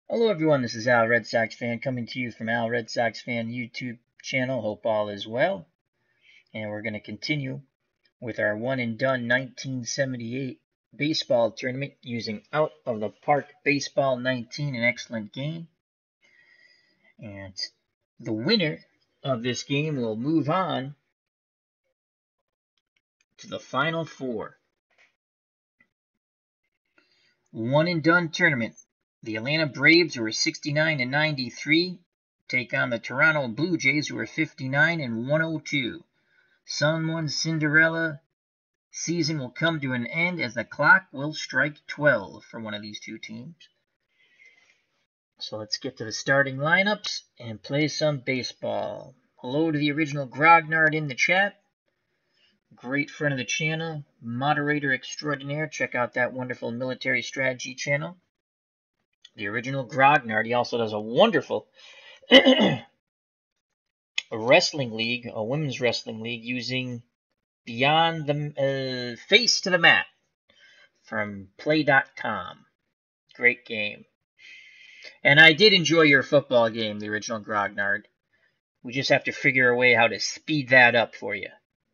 Hello everyone, this is Al Red Sox Fan coming to you from Al Red Sox Fan YouTube channel. Hope all is well. And we're going to continue with our one and done 1978 baseball tournament using Out of the Park Baseball 19, an excellent game. And the winner of this game will move on to the Final Four. One and done tournament. The Atlanta Braves, who are 69-93, take on the Toronto Blue Jays, who are 59-102. Someone's Cinderella season will come to an end as the clock will strike 12 for one of these two teams. So let's get to the starting lineups and play some baseball. Hello to the original Grognard in the chat. Great friend of the channel, moderator extraordinaire. Check out that wonderful military strategy channel. The original Grognard. He also does a wonderful wrestling league, a women's wrestling league, using Beyond the Face to the Mat from play.com. Great game. And I did enjoy your football game, the original Grognard. We just have to figure a way how to speed that up for you.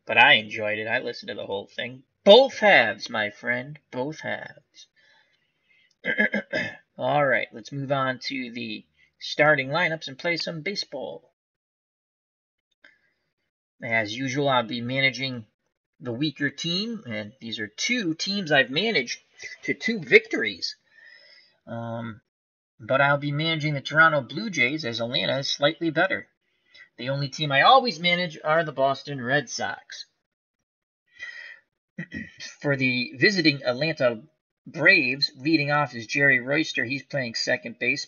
But I enjoyed it. I listened to the whole thing. Both halves, my friend. Both halves. All right, let's move on to the starting lineups and play some baseball. As usual, I'll be managing the weaker team, and these are two teams I've managed to 2 victories. But I'll be managing the Toronto Blue Jays, as Atlanta is slightly better. The only team I always manage are the Boston Red Sox. For the visiting Atlanta Braves, leading off is Jerry Royster. He's playing second base.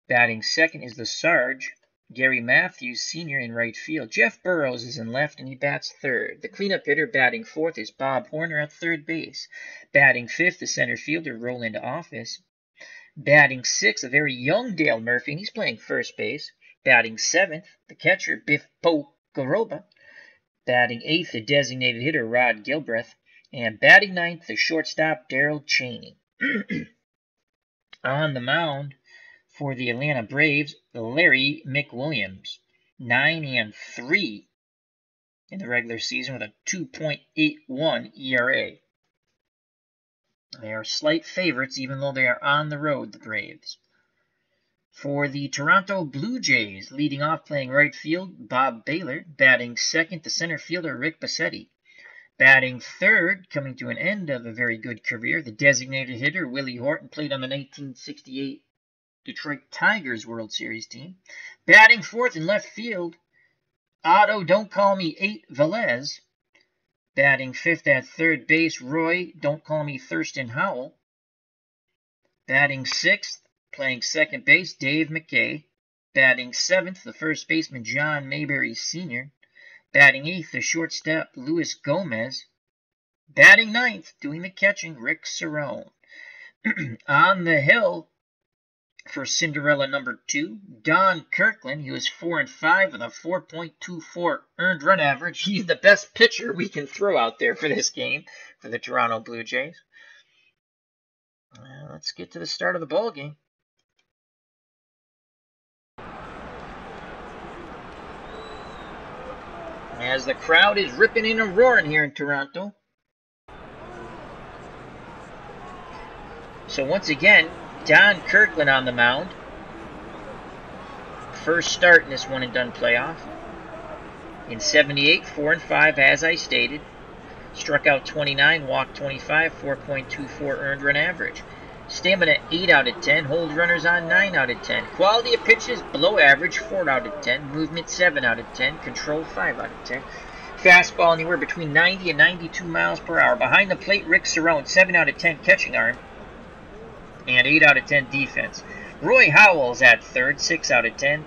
Batting second is the Sarge, Gary Matthews Sr. in right field. Jeff Burrows is in left, and he bats third. The cleanup hitter batting fourth is Bob Horner at third base. Batting fifth, the center fielder Roland Office. Batting sixth, a very young Dale Murphy, and he's playing first base. Batting seventh, the catcher Biff Garoba. Batting eighth, the designated hitter Rod Gilbreth. And batting ninth, the shortstop Darrell Chaney. On the mound for the Atlanta Braves, Larry McWilliams, 9-3 in the regular season with a 2.81 ERA. They are slight favorites, even though they are on the road, the Braves. For the Toronto Blue Jays, leading off playing right field, Bob Baylor. Batting second, the center fielder Rick Bassetti. Batting third, coming to an end of a very good career, the designated hitter Willie Horton, played on the 1968 Detroit Tigers World Series team. Batting fourth in left field, Otto Don't Call Me 8 Velez. Batting fifth at third base, Roy Don't Call Me Thurston Howell. Batting sixth, playing second base, Dave McKay. Batting seventh, the first baseman John Mayberry Sr. Batting eighth, the shortstop Luis Gomez. Batting ninth, doing the catching, Rick Cerrone. On the hill for Cinderella number 2, Don Kirkland. He was 4-5 with a 4.24 earned run average. He's the best pitcher we can throw out there for this game for the Toronto Blue Jays. Let's get to the start of the ball game. As the crowd is ripping in and roaring here in Toronto. So once again, Don Kirkland on the mound. First start in this one and done playoff. In 78, 4-5 as I stated. Struck out 29, walked 25, 4.24 earned run average. Stamina 8 out of 10, hold runners on 9 out of 10. Quality of pitches below average 4 out of 10, movement 7 out of 10, control 5 out of 10. Fastball anywhere between 90 and 92 miles per hour. Behind the plate, Rick Cerrone, 7 out of 10 catching arm and 8 out of 10 defense. Roy Howell's at third, 6 out of 10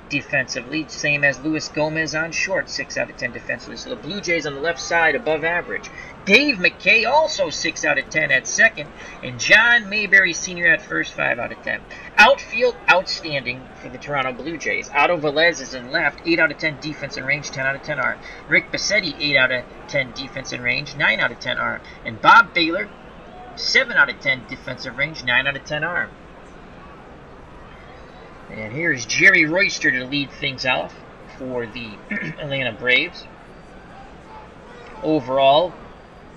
defensively, same as Luis Gomez on short, 6 out of 10 defensively. So the Blue Jays on the left side above average. Dave McKay also 6 out of 10 at second, and John Mayberry Sr. at first, 5 out of 10. Outfield outstanding for the Toronto Blue Jays. Otto Velez is in left, 8 out of 10 defense and range, 10 out of 10 arm. Rick Bassetti, 8 out of 10 defense and range, 9 out of 10 arm. And Bob Baylor, 7 out of 10 defensive range, 9 out of 10 arm. And here's Jerry Royster to lead things off for the Atlanta Braves. Overall,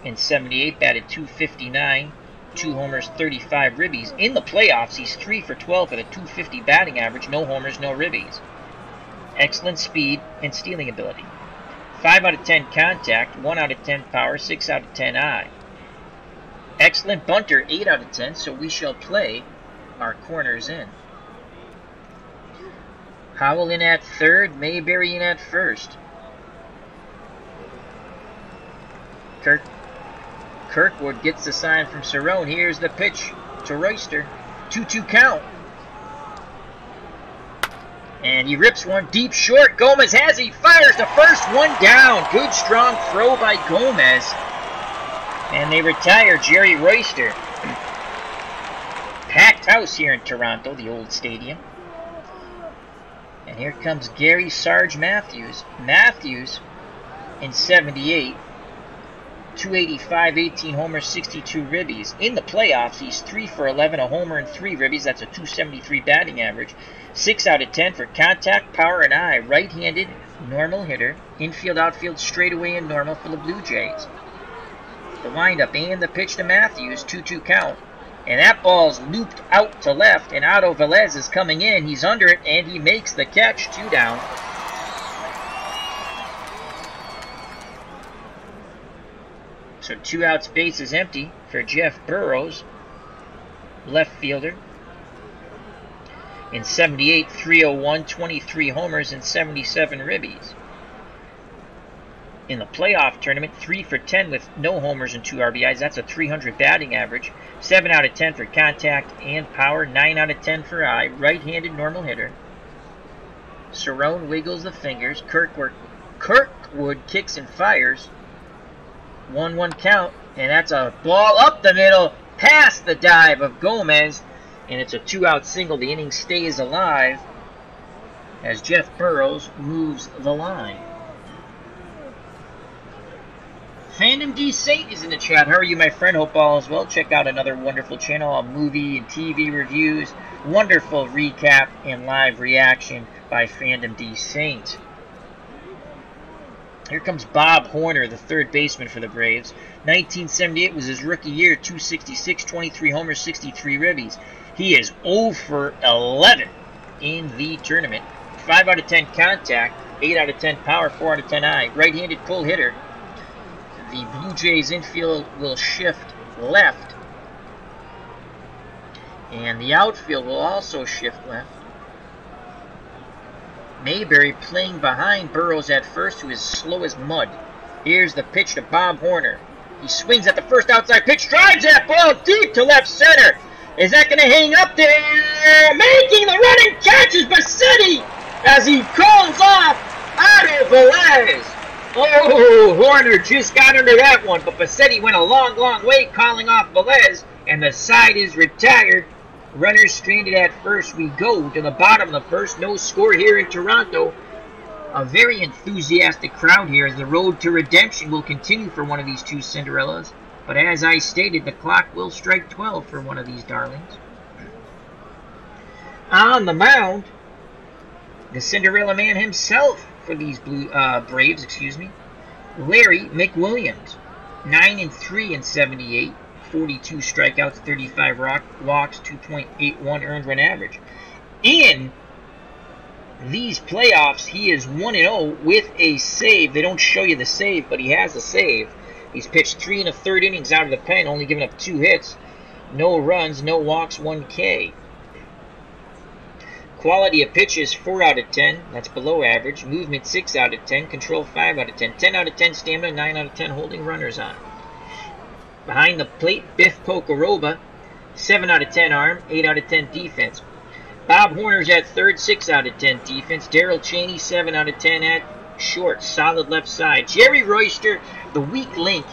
in 78, batted .259, 2 homers, 35 ribbies. In the playoffs, he's 3 for 12 with a .250 batting average, no homers, no ribbies. Excellent speed and stealing ability. 5 out of 10 contact, 1 out of 10 power, 6 out of 10 eye. Excellent bunter, 8 out of 10, so we shall play our corners in. Howell in at third, Mayberry in at first. Kirkwood gets the sign from Cerrone. Here's the pitch to Royster. 2-2 count. And he rips one deep short. Gomez has it. He fires the first one down. Good strong throw by Gomez. And they retire Jerry Royster. Packed house here in Toronto, the old stadium. And here comes Gary Sarge Matthews. Matthews in 78. 285, 18 homers, 62 ribbies. In the playoffs, he's 3 for 11, a homer and 3 ribbies. That's a .273 batting average. 6 out of 10 for contact, power, and eye. Right-handed, normal hitter. Infield, outfield, straightaway, and normal for the Blue Jays. The windup and the pitch to Matthews, 2-2 count. And that ball's looped out to left, and Otto Velez is coming in. He's under it, and he makes the catch. 2 down. So 2 outs, base is empty for Jeff Burrows, left fielder. In 78, 301, 23 homers, and 77 ribbies. In the playoff tournament, 3 for 10 with no homers and 2 RBIs. That's a .300 batting average. 7 out of 10 for contact and power. 9 out of 10 for eye. Right-handed normal hitter. Cerrone wiggles the fingers. Kirkwood kicks and fires. 1-1 count, and that's a ball up the middle, past the dive of Gomez, and it's a 2-out single. The inning stays alive as Jeff Burrows moves the line. Fandom D Saint is in the chat. How are you, my friend? Hope all is well. Check out another wonderful channel on movie and TV reviews. Wonderful recap and live reaction by Fandom D Saint. Here comes Bob Horner, the third baseman for the Braves. 1978 was his rookie year, 266, 23 homers, 63 ribbies. He is 0 for 11 in the tournament. 5 out of 10 contact, 8 out of 10 power, 4 out of 10 eye. Right-handed pull hitter. The Blue Jays infield will shift left. And the outfield will also shift left. Mayberry playing behind Burrows at first, who is slow as mud. Here's the pitch to Bob Horner. He swings at the first outside pitch, drives that ball deep to left center. Is that going to hang up there? Making the running catch is Bassetti as he calls off Otto Velez. Oh, Horner just got under that one, but Bassetti went a long, long way calling off Velez, and the side is retired. Runners stranded at first. We go to the bottom of the first. No score here in Toronto. A very enthusiastic crowd here as the road to redemption will continue for one of these two Cinderellas. But as I stated, the clock will strike 12 for one of these darlings. On the mound, the Cinderella man himself for these Braves, Larry McWilliams. 9-3 in 78. 42 strikeouts, 35 walks, 2.81 earned run average. In these playoffs, he is 1-0 with a save. They don't show you the save, but he has a save. He's pitched 3 1/3 innings out of the pen, only giving up 2 hits. No runs, no walks, 1 K. Quality of pitches, 4 out of 10. That's below average. Movement, 6 out of 10. Control, 5 out of 10. 10 out of 10 stamina, 9 out of 10 holding runners on. Behind the plate, Biff Pocoroba, 7 out of 10 arm, 8 out of 10 defense. Bob Horner's at third, 6 out of 10 defense. Darrell Cheney, 7 out of 10 at short, solid left side. Jerry Royster, the weak link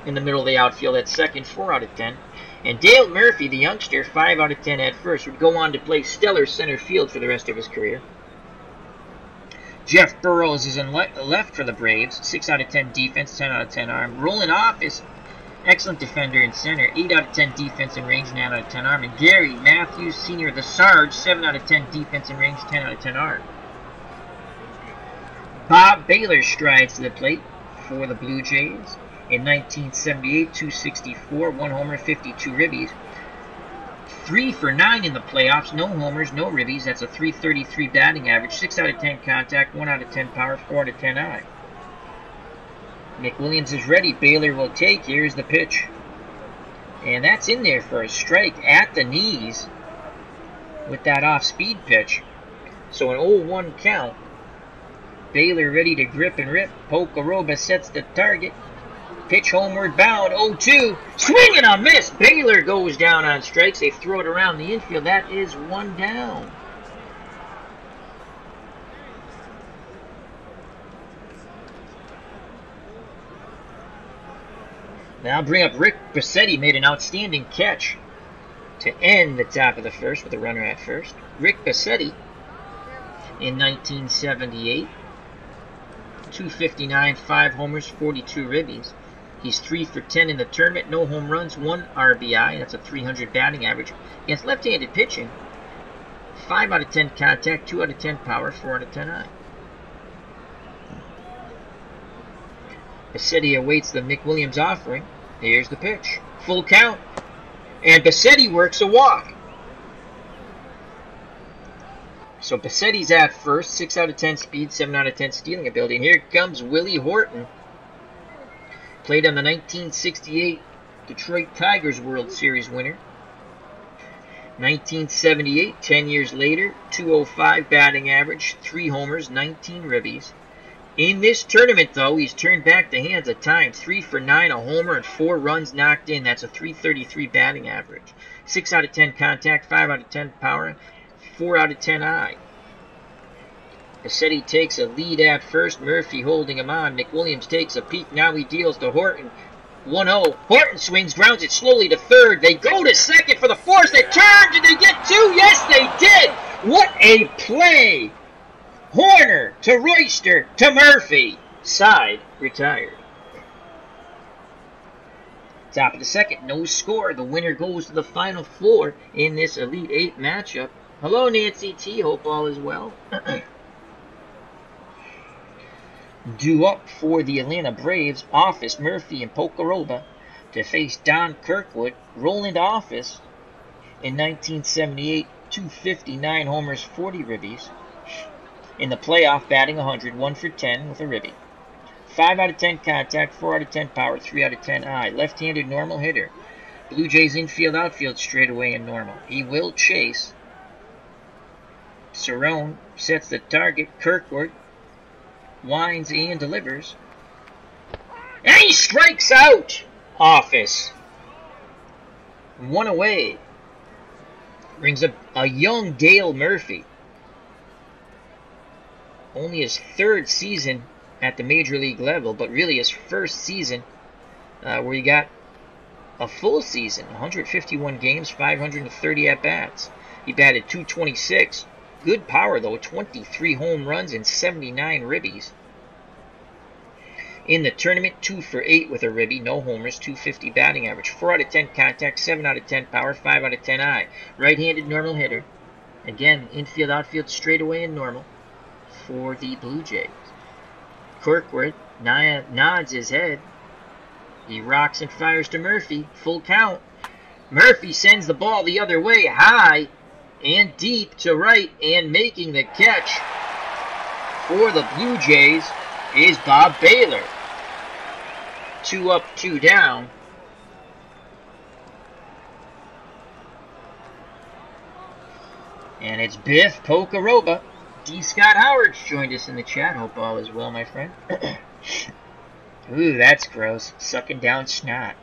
in the middle of the outfield at second, 4 out of 10. And Dale Murphy, the youngster, 5 out of 10 at first, would go on to play stellar center field for the rest of his career. Jeff Burrows is in left for the Braves, 6 out of 10 defense, 10 out of 10 arm. Roland Office Excellent defender in center, 8 out of 10 defense in range, 9 out of 10 arm. And Gary Matthews Sr., the Sarge, 7 out of 10 defense in range, 10 out of 10 arm. Bob Baylor strides to the plate for the Blue Jays. In 1978, 264, 1 homer, 52 ribbies. 3 for 9 in the playoffs, no homers, no ribbies. That's a .333 batting average, 6 out of 10 contact, 1 out of 10 power, 4 out of 10 eye. Nick Williams is ready. Baylor will take. Here's the pitch. And that's in there for a strike at the knees with that off-speed pitch. So an 0-1 count. Baylor ready to grip and rip. Pokaroba sets the target. Pitch homeward bound. 0-2. Swing and a miss. Baylor goes down on strikes. They throw it around the infield. That is 1 down. Now bring up Rick Bassetti. Made an outstanding catch to end the top of the first with a runner at first. Rick Bassetti in 1978. 259, 5 homers, 42 ribbies. He's 3 for 10 in the tournament, no home runs, 1 RBI. That's a .300 batting average. Against left-handed pitching, 5 out of 10 contact, 2 out of 10 power, 4 out of 10 eye. Bassetti awaits the Mick Williams offering. Here's the pitch. Full count. And Bassetti works a walk. So Bassetti's at first, 6 out of 10 speed, 7 out of 10 stealing ability. And here comes Willie Horton. Played on the 1968 Detroit Tigers World Series winner. 1978, 10 years later, .205 batting average, 3 homers, 19 ribbies. In this tournament, though, he's turned back the hands at times. 3 for 9, a homer, and 4 runs knocked in. That's a .333 batting average. 6 out of 10 contact, 5 out of 10 power, 4 out of 10 eye. Bassetti takes a lead at first. Murphy holding him on. Nick Williams takes a peek. Now he deals to Horton. 1-0. Horton swings, grounds it slowly to third. They go to second for the force. They turn. Did they get 2? Yes, they did. What a play. Horner to Royster to Murphy. Side retired. Top of the second. No score. The winner goes to the Final Four in this Elite 8 matchup. Hello, Nancy T. Hope all is well. Due up for the Atlanta Braves, Office, Murphy, and Pokaroba to face Don Kirkwood. Roland Office in 1978, 259 homers, 40 ribbies. In the playoff, batting 100, 1 for 10 with a ribby. 5 out of 10 contact, 4 out of 10 power, 3 out of 10 eye. Left-handed normal hitter. Blue Jays infield, outfield straightaway and normal. He will chase. Cerrone sets the target. Kirkwood winds and delivers. And he strikes out. Office. 1 away. Brings up a young Dale Murphy. Only his 3rd season at the major league level, but really his 1st season where he got a full season. 151 games, 530 at-bats. He batted .226. Good power, though. 23 home runs and 79 ribbies. In the tournament, 2 for 8 with a ribby. No homers, .250 batting average. 4 out of 10 contact, 7 out of 10 power, 5 out of 10 eye. Right-handed normal hitter. Again, infield, outfield, straightaway and normal for the Blue Jays. Kirkwood nods his head. He rocks and fires to Murphy. Full count. Murphy sends the ball the other way, high and deep to right, and making the catch for the Blue Jays is Bob Baylor. 2 up, 2 down. And it's Biff Pokaroba. D. Scott Howard's joined us in the chat. Hope all is well, my friend. Ooh, that's gross. Sucking down snot.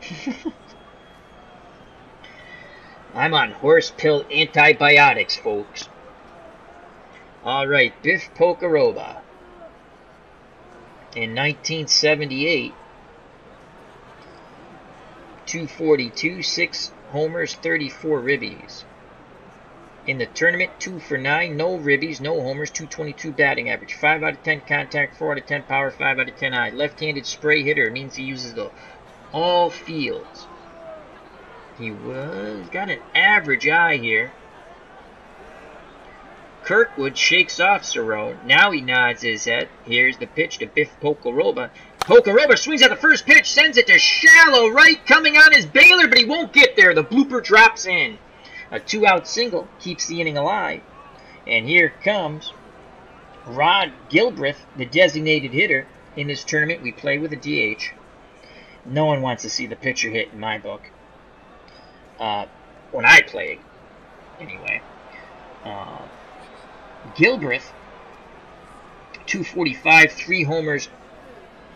I'm on horse pill antibiotics, folks. Alright, Biff Pokaroba. In 1978, 242, 6 homers, 34 ribbies. In the tournament, 2 for 9, no ribbies, no homers, .222 batting average. 5 out of 10 contact, 4 out of 10 power, 5 out of 10 eye. Left-handed spray hitter means he uses the all fields. He got an average eye here. Kirkwood shakes off Cerrone. Now he nods his head. Here's the pitch to Biff Pocoroba. Pocoroba swings at the first pitch, sends it to shallow right, coming on his Baylor, but he won't get there. The blooper drops in. A 2-out single keeps the inning alive. And here comes Rod Gilbreth, the designated hitter. In this tournament, we play with a DH. No one wants to see the pitcher hit in my book. When I play, anyway. Gilbreth, 245, 3 homers,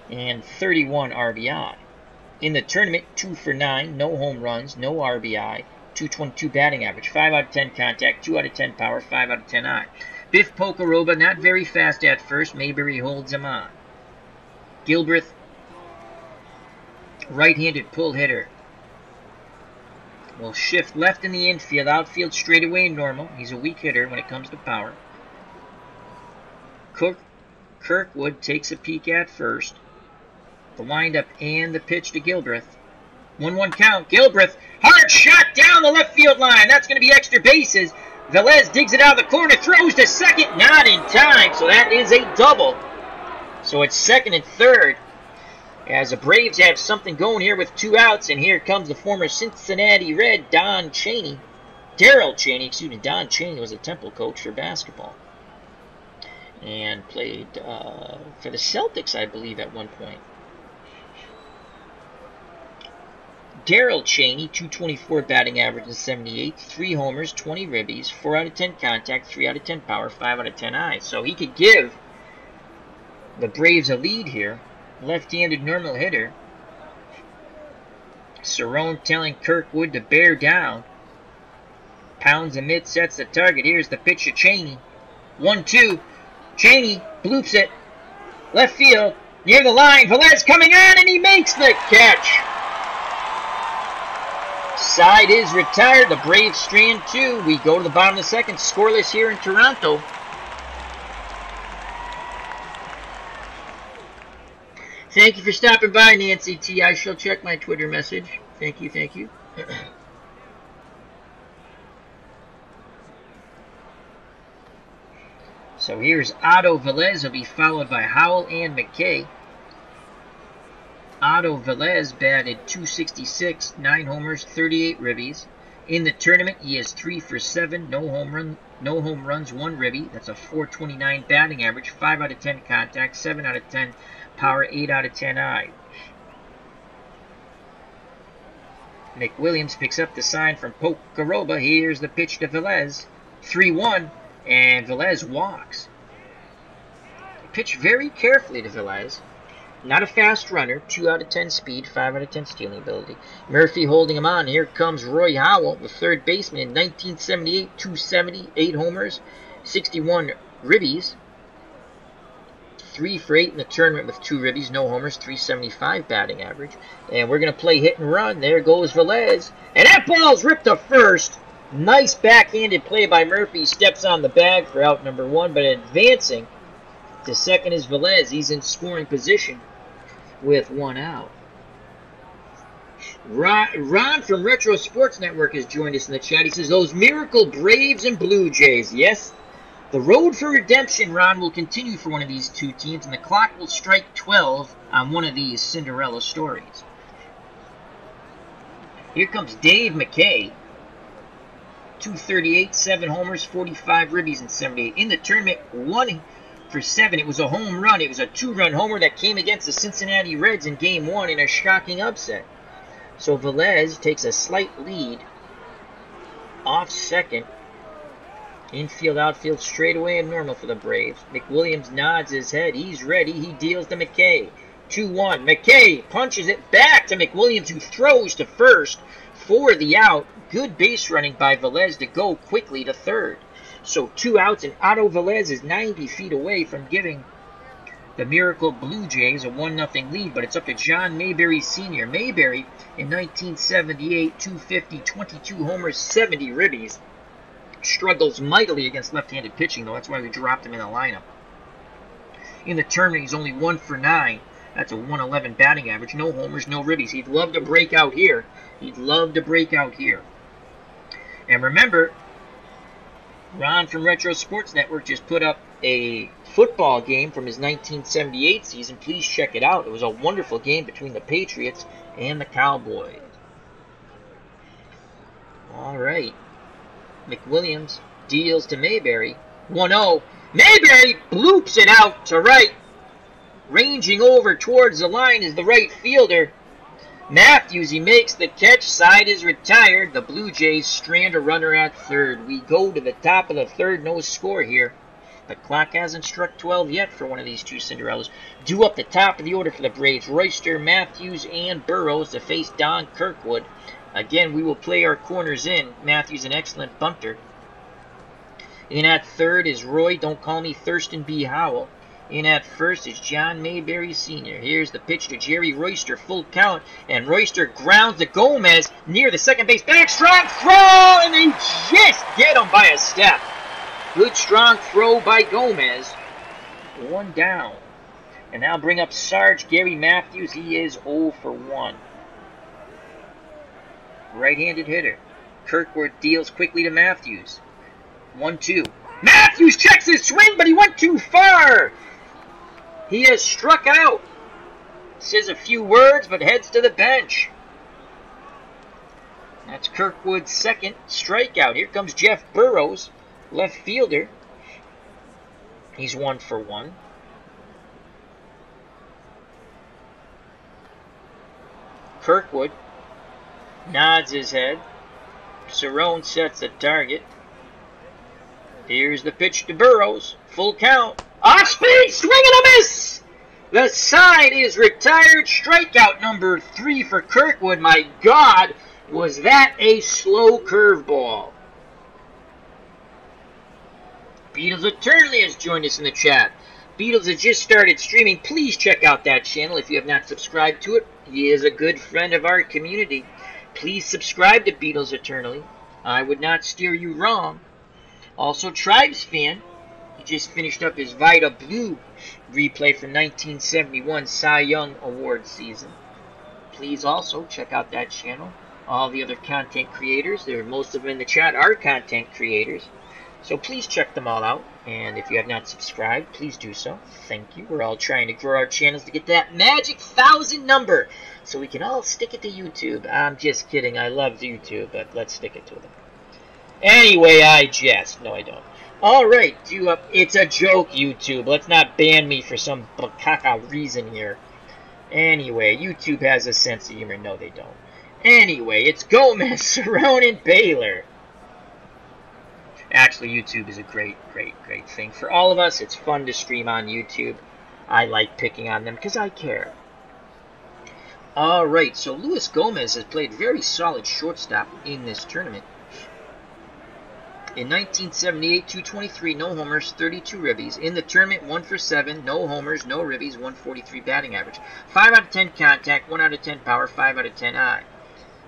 and 31 RBI. In the tournament, 2 for 9, no home runs, no RBI, 222 batting average, 5 out of 10 contact, 2 out of 10 power, 5 out of 10 eye. Biff Pocoroba, not very fast at first. Mayberry holds him on. Gilbreth, right-handed pull hitter, will shift left in the infield, outfield straightaway normal. He's a weak hitter when it comes to power. Kirkwood takes a peek at first. The windup and the pitch to Gilbreth. 1-1 count. Gilbreth, hard shot down the left field line. That's going to be extra bases. Velez digs it out of the corner, throws to second, not in time. So that is a double. So it's second and third. As the Braves have something going here with 2 outs, and here comes the former Cincinnati Red, Don Chaney. Darrell Chaney, excuse me. Don Chaney was a Temple coach for basketball. And played for the Celtics, I believe, at one point. Darrell Chaney, 224 batting average in 78, 3 homers, 20 ribbies, 4 out of 10 contact, 3 out of 10 power, 5 out of 10 eyes. So he could give the Braves a lead here. Left-handed normal hitter. Cerrone telling Kirkwood to bear down. Pounds and mid sets the target. Here's the pitch to Chaney. 1-2. Chaney bloops it. Left field. Near the line. Velez coming on, and he makes the catch. Side is retired. The Braves strand 2. We go to the bottom of the second. Scoreless here in Toronto. Thank you for stopping by, Nancy T. I shall check my Twitter message. Thank you, thank you. So here's Otto Velez. He'll be followed by Howell and McKay. Otto Velez batted .266, 9 homers, 38 ribbies. In the tournament, he is 3 for 7, no home runs, 1 ribby. That's a .429 batting average, 5 out of 10 contact, 7 out of 10 power, 8 out of 10 eye. McWilliams picks up the sign from Pocoroba. Here's the pitch to Velez. 3-1, and Velez walks. Pitch very carefully to Velez. Not a fast runner. 2 out of 10 speed, 5 out of 10 stealing ability. Murphy holding him on. Here comes Roy Howell, the third baseman in 1978. 270, 8 homers, 61 ribbies. 3 for 8 in the tournament with 2 ribbies, no homers, 375 batting average. And we're going to play hit and run. There goes Velez. And that ball's ripped to first. Nice backhanded play by Murphy. Steps on the bag for out number 1, but advancing to second is Velez. He's in scoring position with 1 out. Ron from Retro Sports Network has joined us in the chat. He says, those miracle Braves and Blue Jays. Yes, the road for redemption, Ron, will continue for one of these 2 teams, and the clock will strike 12 on one of these Cinderella stories. Here comes Dave McKay. 238, 7 homers, 45 ribbies in 78. In the tournament, 1 for 7. It was a home run. It was a 2-run homer that came against the Cincinnati Reds in Game 1 in a shocking upset. So Velez takes a slight lead off second. Infield, outfield, straightaway and normal for the Braves. McWilliams nods his head. He's ready. He deals to McKay. 2-1. McKay punches it back to McWilliams, who throws to first for the out. Good base running by Velez to go quickly to third. So 2 outs, and Otto Velez is 90 feet away from giving the Miracle Blue Jays a 1-0 lead, but it's up to John Mayberry Sr. Mayberry in 1978, 250, 22 homers, 70 ribbies. Struggles mightily against left-handed pitching, though. That's why we dropped him in the lineup. In the tournament, he's only 1 for 9. That's a 111 batting average. No homers, no ribbies. He'd love to break out here. He'd love to break out here. And remember, Ron from Retro Sports Network just put up a football game from his 1978 season. Please check it out. It was a wonderful game between the Patriots and the Cowboys. All right. McWilliams deals to Mayberry. 1-0. Mayberry bloops it out to right. Ranging over towards the line is the right fielder. Matthews, he makes the catch. Side is retired. The Blue Jays strand a runner at third. We go to the top of the third. No score here. The clock hasn't struck 12 yet for one of these two Cinderellas. Due up the top of the order for the Braves. Royster, Matthews, and Burrows to face Don Kirkwood. Again, we will play our corners in. Matthews, an excellent bunter. In at third is Roy. Don't call me Thurston B. Howell. In at first is John Mayberry Sr. Here's the pitch to Jerry Royster, full count, and Royster grounds to Gomez near the second base. Back, strong throw, and they just get him by a step. Good strong throw by Gomez. One down. And now bring up Sarge Gary Matthews. He is 0 for 1. Right-handed hitter. Kirkwood deals quickly to Matthews. 1-2. Matthews checks his swing, but he went too far. He has struck out. Says a few words, but heads to the bench. That's Kirkwood's second strikeout. Here comes Jeff Burrows, left fielder. He's 1 for 1. Kirkwood nods his head. Cerrone sets the target. Here's the pitch to Burrows. Full count. Off speed, swing and a miss! The side is retired. Strikeout number 3 for Kirkwood. My God, was that a slow curveball? Beatles Eternally has joined us in the chat. Beatles has just started streaming. Please check out that channel if you have not subscribed to it. He is a good friend of our community. Please subscribe to Beatles Eternally. I would not steer you wrong. Also, Tribes fan. He just finished up his Vida Blue replay from 1971 Cy Young Award season. Please also check out that channel. All the other content creators, most of them in the chat are content creators. So please check them all out. And if you have not subscribed, please do so. Thank you. We're all trying to grow our channels to get that magic 1,000 number so we can all stick it to YouTube. I'm just kidding. I love YouTube, but let's stick it to them. Anyway, I jest. No, I don't. Alright, it's a joke, YouTube. Let's not ban me for some bakaka reason here. Anyway, YouTube has a sense of humor. No, they don't. Anyway, it's Gomez, Cerrone, and Baylor. Actually, YouTube is a great thing for all of us. It's fun to stream on YouTube. I like picking on them because I care. Alright, so Luis Gomez has played very solid shortstop in this tournament. In 1978, 223, no homers, 32 ribbies. In the tournament, 1 for 7, no homers, no ribbies, 143 batting average. 5 out of 10 contact, 1 out of 10 power, 5 out of 10 eye.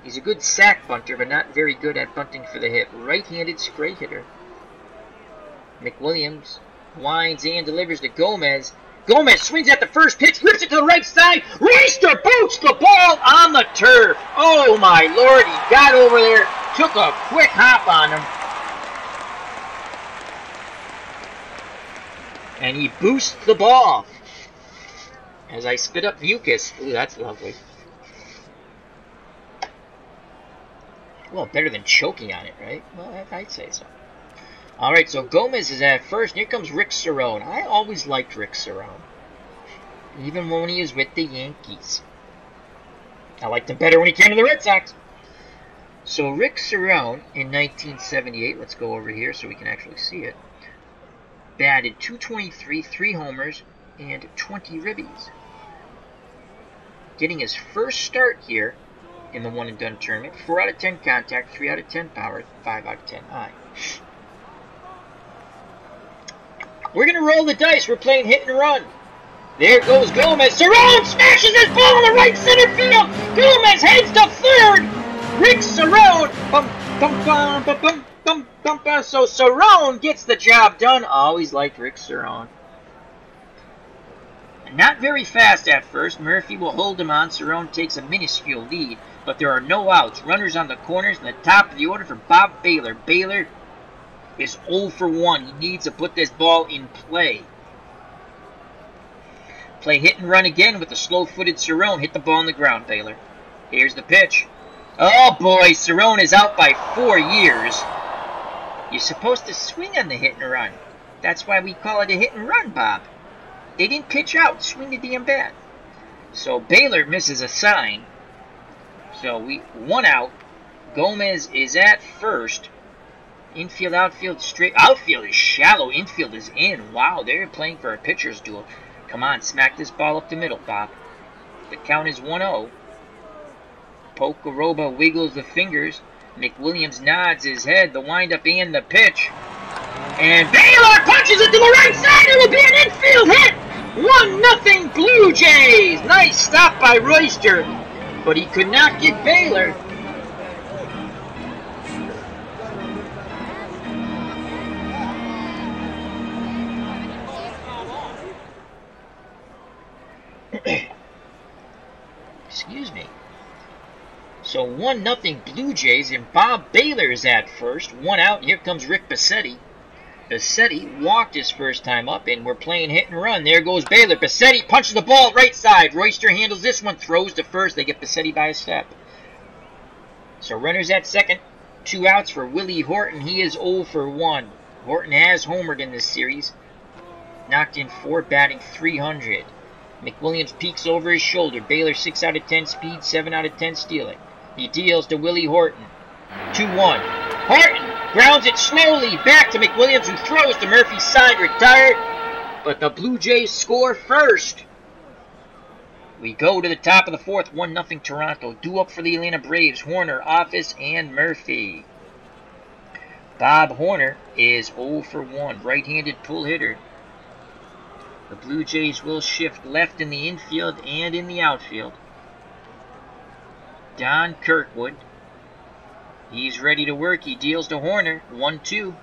He's a good sack bunter, but not very good at bunting for the hit. Right-handed spray hitter. McWilliams winds and delivers to Gomez. Gomez swings at the first pitch, rips it to the right side. Royster boots the ball on the turf. Oh my Lord, he got over there, took a quick hop on him. And he boosts the ball. As I spit up mucus. Ooh, that's lovely. Well, better than choking on it, right? Well, I'd say so. Alright, so Gomez is at first. And here comes Rick Cerrone. I always liked Rick Cerrone. Even when he was with the Yankees. I liked him better when he came to the Red Sox. So Rick Cerrone in 1978. Let's go over here so we can actually see it. Batted .223, 3 homers, and 20 ribbies. Getting his first start here in the one-and-done tournament. 4 out of 10 contact, 3 out of 10 power, 5 out of 10 eye. We're going to roll the dice. We're playing hit and run. There goes Gomez. Cerrone smashes his ball in the right center field. Gomez heads to third. Rick Cerrone. Bum, bum, bum, bum, bum. So Cerrone gets the job done. Always liked Rick Cerrone. Not very fast at first. Murphy will hold him on. Cerrone takes a minuscule lead, but there are no outs. Runners on the corners and the top of the order for Bob Baylor. Baylor is 0 for 1. He needs to put this ball in play. Play hit and run again with the slow-footed Cerrone. Hit the ball on the ground, Baylor. Here's the pitch. Oh boy, Cerrone is out by 4 years. You're supposed to swing on the hit and run. That's why we call it a hit and run, Bob. They didn't pitch out. Swing the damn bat. So Baylor misses a sign. So 1 out. Gomez is at first. Infield, outfield, straight. Outfield is shallow. Infield is in. Wow, they're playing for a pitcher's duel. Come on, smack this ball up the middle, Bob. The count is 1-0. Pocoroba wiggles the fingers. McWilliams nods his head. The windup and the pitch. And Baylor punches it to the right side. It will be an infield hit. 1-0 Blue Jays. Nice stop by Royster, but he could not get Baylor. Excuse me. So 1-0 Blue Jays, and Bob Baylor is at first. 1 out, and here comes Rick Bassetti. Bassetti walked his first time up, and we're playing hit and run. There goes Baylor. Bassetti punches the ball right side. Royster handles this one, throws to first. They get Bassetti by a step. So runners at second. 2 outs for Willie Horton. He is 0 for 1. Horton has homered in this series. Knocked in 4, batting .300. McWilliams peeks over his shoulder. Baylor 6 out of 10 speed, 7 out of 10 stealing. He deals to Willie Horton. 2-1. Horton grounds it slowly back to McWilliams, who throws to Murphy's side, retired. But the Blue Jays score first. We go to the top of the 4th, 1-0 Toronto. Due up for the Atlanta Braves, Horner, Office, and Murphy. Bob Horner is 0 for 1, right-handed pull hitter. The Blue Jays will shift left in the infield and in the outfield. Don Kirkwood. He's ready to work. He deals to Horner. 1-2.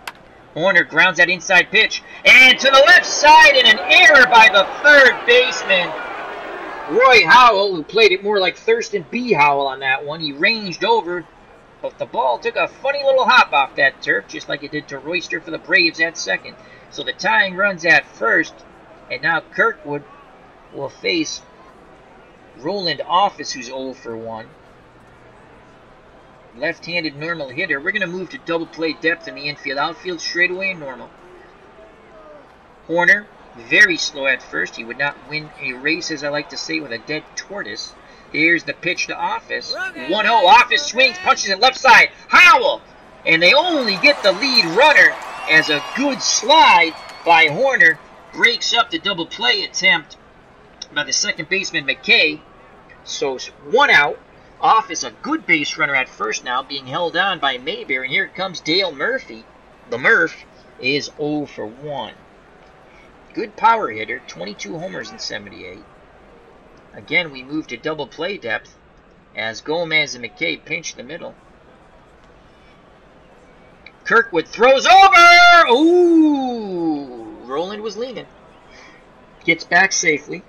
Horner grounds that inside pitch. And to the left side, and an error by the third baseman, Roy Howell, who played it more like Thurston B. Howell on that one. He ranged over, but the ball took a funny little hop off that turf, just like it did to Royster for the Braves at second. So the tying runs at first, and now Kirkwood will face Roland Office, who's 0 for 1. Left-handed normal hitter. We're going to move to double play depth in the infield. Outfield straightaway and normal. Horner, very slow at first. He would not win a race, as I like to say, with a dead tortoise. Here's the pitch to Office. 1-0. Office swings, punches it left side. Howell! And they only get the lead runner, as a good slide by Horner breaks up the double play attempt by the second baseman, McKay. So 1 out. Office, a good base runner at first now, being held on by Mayberry. And here comes Dale Murphy. The Murph is 0 for 1. Good power hitter, 22 homers in 78. Again, we move to double play depth as Gomez and McKay pinch the middle. Kirkwood throws over! Ooh! Roland was leaning. Gets back safely.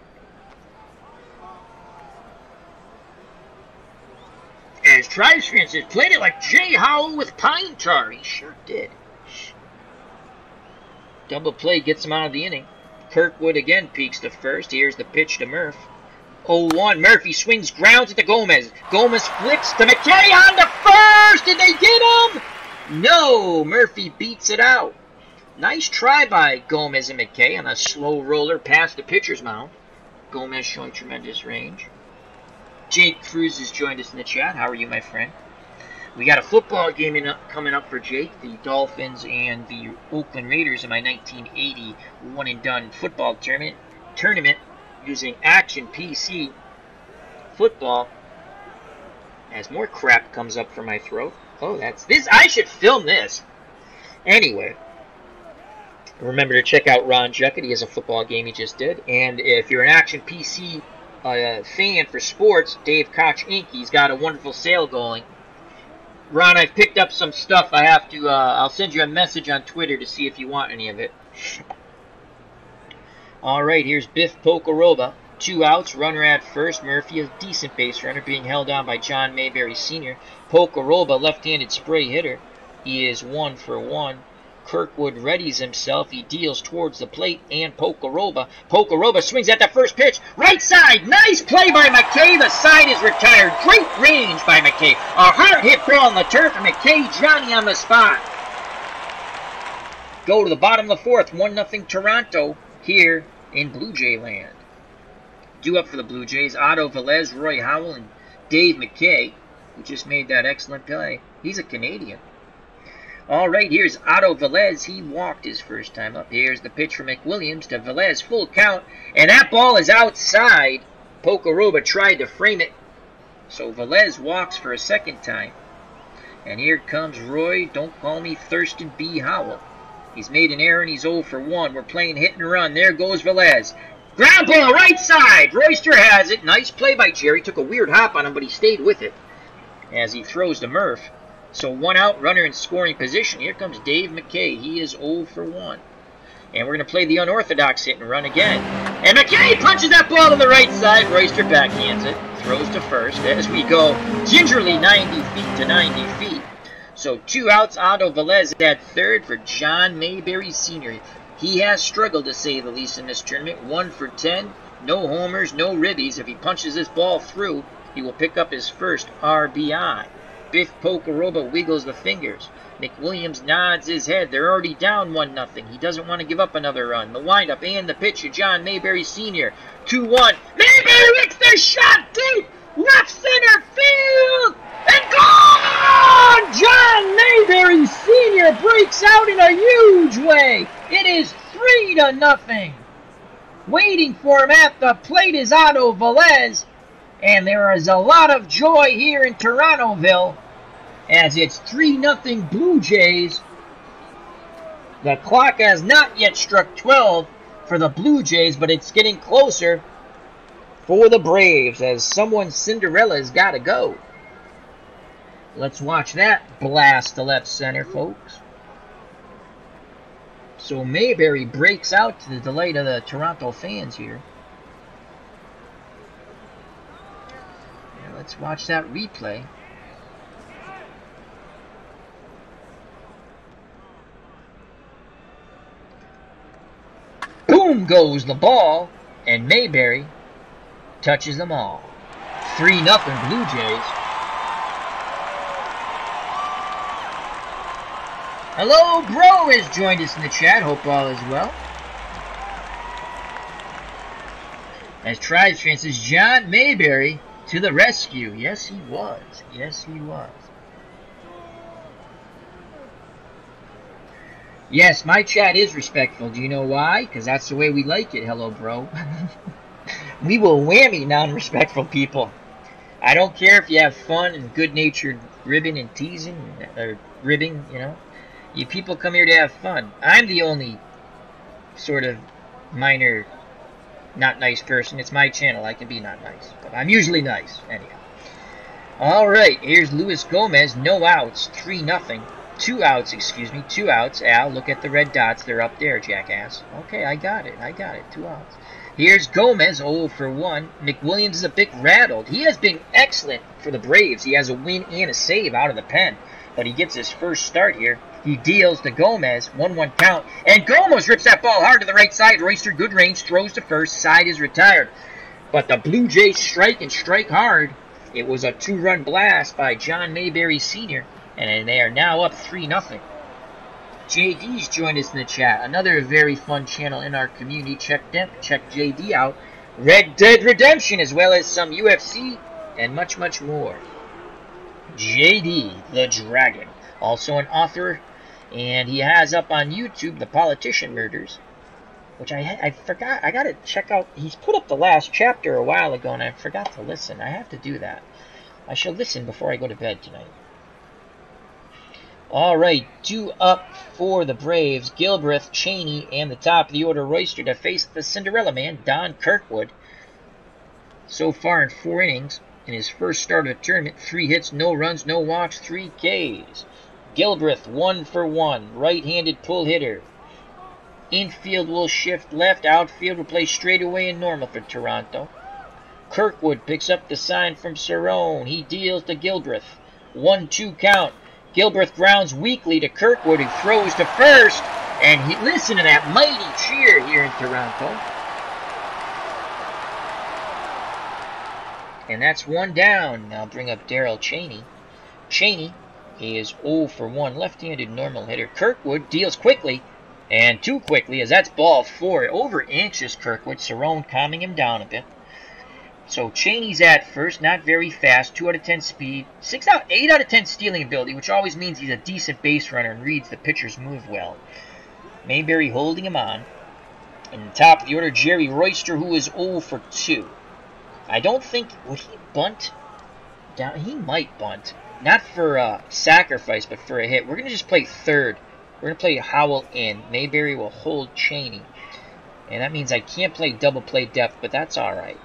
As Tribe's fan says, played it like Jay Howell with pine tar. He sure did. Double play gets him out of the inning. Kirkwood again peeks to first. Here's the pitch to Murph. 0-1. Murphy swings, grounds it to Gomez. Gomez flips to McKay on to first. Did they get him? No. Murphy beats it out. Nice try by Gomez and McKay on a slow roller past the pitcher's mound. Gomez showing tremendous range. Jake Cruz has joined us in the chat. How are you, my friend? We got a football game coming up for Jake. The Dolphins and the Oakland Raiders in my 1980 one-and-done football tournament using Action PC football. As more crap comes up from my throat. Oh, that's this. I should film this. Anyway, remember to check out Ron Juckett. He has a football game he just did. And if you're an Action PC fan for sports, Dave Koch Inc., he's got a wonderful sale going. Ron, I've picked up some stuff. I have to, I'll send you a message on Twitter to see if you want any of it. All right, here's Biff Pocoroba. 2 outs, runner at first. Murphy, a decent base runner, being held on by John Mayberry Sr. Pocoroba, left-handed spray hitter. He is 1 for 1. Kirkwood readies himself. He deals towards the plate, and Pocoroba. Pocoroba swings at the first pitch. Right side. Nice play by McKay. The side is retired. Great range by McKay. A hard hit ball on the turf, and McKay, Johnny on the spot. Go to the bottom of the fourth. 1-0 Toronto here in Blue Jay land. Due up for the Blue Jays, Otto Velez, Roy Howell, and Dave McKay, who just made that excellent play. He's a Canadian. All right, here's Otto Velez. He walked his first time up. Here's the pitch for McWilliams to Velez. Full count, and that ball is outside. Pocoroba tried to frame it, so Velez walks for a second time. And here comes Roy, don't call me Thurston B. Howell. He's made an error, and he's 0 for 1. We're playing hit and run. There goes Velez. Ground ball, right side. Royster has it. Nice play by Jerry. Took a weird hop on him, but he stayed with it as he throws to Murph. So 1 out, runner in scoring position. Here comes Dave McKay. He is 0 for 1. And we're going to play the unorthodox hit and run again. And McKay punches that ball to the right side. Royster backhands it. Throws to first as we go gingerly 90 feet to 90 feet. So 2 outs, Otto Velez at third for John Mayberry Sr. He has struggled, to say the least, in this tournament. 1 for 10, no homers, no ribbies. If he punches this ball through, he will pick up his first RBI. Biff Pocoroba wiggles the fingers. McWilliams nods his head. They're already down 1-0. He doesn't want to give up another run. The windup and the pitch of John Mayberry Sr. 2-1. Mayberry makes the shot deep! Left center field! And gone! John Mayberry Sr. breaks out in a huge way. It is 3-0. Waiting for him at the plate is Otto Velez. And there is a lot of joy here in Torontoville as it's 3-0 Blue Jays. The clock has not yet struck 12 for the Blue Jays, but it's getting closer for the Braves as someone's Cinderella's got to go. Let's watch that blast to left center, folks. So Mayberry breaks out to the delight of the Toronto fans here. Yeah, let's watch that replay. Boom goes the ball, and Mayberry touches them all. 3-0 Blue Jays. Hello, Bro has joined us in the chat. Hope all is well. As Tribes fan says, John Mayberry to the rescue. Yes, he was. Yes, he was. Yes, my chat is respectful. Do you know why? Because that's the way we like it. Hello, Bro. We will whammy non-respectful people. I don't care if you have fun and good-natured ribbing and teasing, or ribbing, you know. You people come here to have fun. I'm the only sort of minor not nice person. It's my channel. I can be not nice. But I'm usually nice. Anyhow. Alright, here's Luis Gomez. No outs. 3-0. 2 outs, excuse me. 2 outs. Al, look at the red dots. They're up there, jackass. Okay, I got it. 2 outs. Here's Gomez, 0 for 1. McWilliams is a bit rattled. He has been excellent for the Braves. He has a win and a save out of the pen. But he gets his first start here. He deals to Gomez, 1-1 count, and Gomez rips that ball hard to the right side. Royster, good range, throws to first, side is retired. But the Blue Jays strike and strike hard. It was a 2-run blast by John Mayberry Sr., and they are now up 3-0. JD's joined us in the chat. Another very fun channel in our community. Check JD out. Red Dead Redemption, as well as some UFC, and much, much more. JD, the Dragon, also an author. And he has up on YouTube The Politician Murders, which I forgot. I got to check out. He's put up the last chapter a while ago, and I forgot to listen. I have to do that. I shall listen before I go to bed tonight. All right, 2 up for the Braves. Gilbreth, Cheney, and the top of the order, Royster, to face the Cinderella Man, Don Kirkwood. So far in 4 innings, in his first start of the tournament, 3 hits, no runs, no walks, 3 Ks. Gilbreth, 1 for 1, right-handed pull hitter. Infield will shift left. Outfield will play straight away and normal for Toronto. Kirkwood picks up the sign from Cerrone. He deals to Gilbreth. 1-2 count. Gilbreth grounds weakly to Kirkwood, who throws to first. And listen to that mighty cheer here in Toronto. And that's one down. Now bring up Darryl Cheney. Cheney is 0 for 1. Left-handed normal hitter. Kirkwood deals quickly. And too quickly, as that's ball 4. Over anxious Kirkwood. Cerrone calming him down a bit. So Cheney's at first, not very fast, 2 out of 10 speed, 8 out of 10 stealing ability, which always means he's a decent base runner and reads the pitcher's move well. Mayberry holding him on. In the top of the order, Jerry Royster, who is 0 for 2. I don't think, would he bunt down? He might bunt. Not for sacrifice, but for a hit. We're going to just play third. We're going to play Howell in. Mayberry will hold Cheney. And that means I can't play double play depth, but that's all right.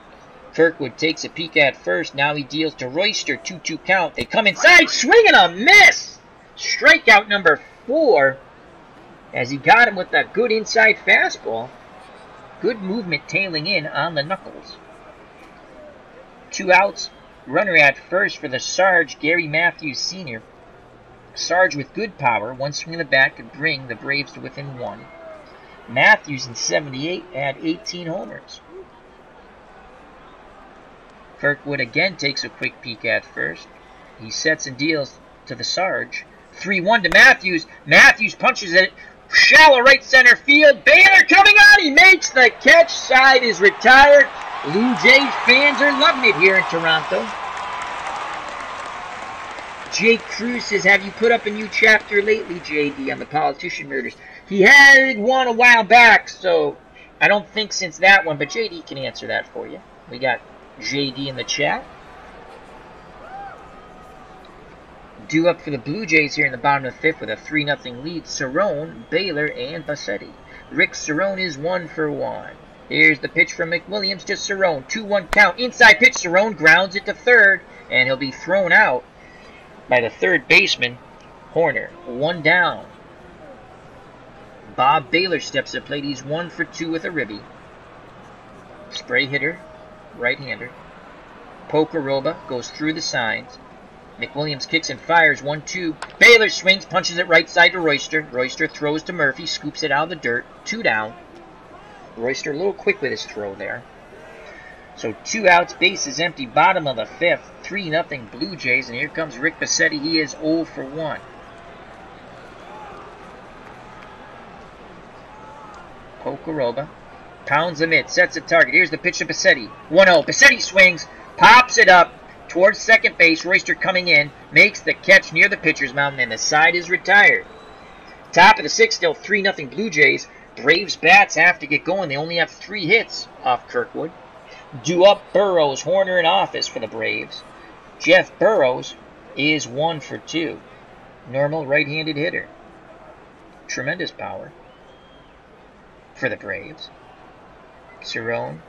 Kirkwood takes a peek at first. Now he deals to Royster. 2-2 count. They come inside. Swing and a miss. Strikeout number 4. As he got him with that good inside fastball. Good movement tailing in on the knuckles. 2 outs. Runner at first for the Sarge, Gary Matthews Sr. Sarge with good power. One swing of the bat could bring the Braves to within 1. Matthews in 78 had 18 homers. Kirkwood again takes a quick peek at first. He sets and deals to the Sarge. 3-1 to Matthews. Matthews punches it. Shallow right center field. Baylor coming on. He makes the catch. Side is retired. Blue Jays fans are loving it here in Toronto. Jake Cruz says, have you put up a new chapter lately, JD, on the politician murders? He had one a while back, so I don't think since that one, but JD can answer that for you. We got JD in the chat. Due up for the Blue Jays here in the bottom of the 5th with a 3-0 lead. Cerrone, Baylor, and Bassetti. Rick Cerrone is 1 for 1. Here's the pitch from McWilliams to Cerrone. 2-1 count. Inside pitch. Cerrone grounds it to third, and he'll be thrown out by the third baseman, Horner. 1 down. Bob Baylor steps to plate. He's 1 for 2 with a ribby. Spray hitter. Right-hander. Pokeroba goes through the signs. McWilliams kicks and fires. 1-2. Baylor swings, punches it right side to Royster. Royster throws to Murphy, scoops it out of the dirt. 2 down. Royster a little quick with his throw there. So 2 outs, base is empty, bottom of the 5th. 3-0 Blue Jays, and here comes Rick Bassetti. He is 0 for 1. Pokeroba pounds the mid, sets a target. Here's the pitch to Bassetti. 1-0. Bassetti swings, pops it up towards second base. Royster coming in, makes the catch near the pitcher's mound, and the side is retired. Top of the 6th, still 3-0 Blue Jays. Braves bats have to get going. They only have 3 hits off Kirkwood. Due up Burrows, Horner in office for the Braves. Jeff Burrows is 1 for 2. Normal right-handed hitter. Tremendous power for the Braves. Cerrone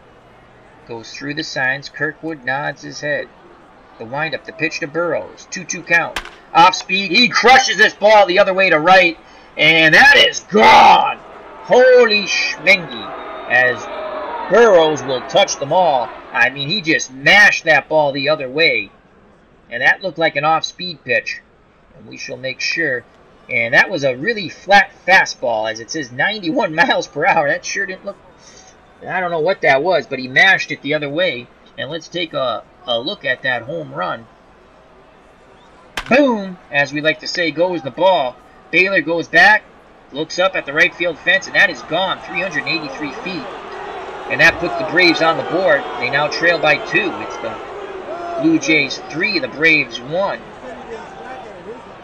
goes through the signs. Kirkwood nods his head. The windup, the pitch to Burrows. 2-2 count. Off speed. He crushes this ball the other way to right. And that is gone. Holy schmengi. As Burrows will touch them all. I mean, he just mashed that ball the other way. And that looked like an off-speed pitch. And we shall make sure. And that was a really flat fastball, as it says 91 miles per hour. That sure didn't look... I don't know what that was, but he mashed it the other way. And let's take a look at that home run. Boom! As we like to say, goes the ball. Baylor goes back, looks up at the right field fence, and that is gone, 383 feet. And that puts the Braves on the board. They now trail by 2. It's the Blue Jays 3, the Braves 1.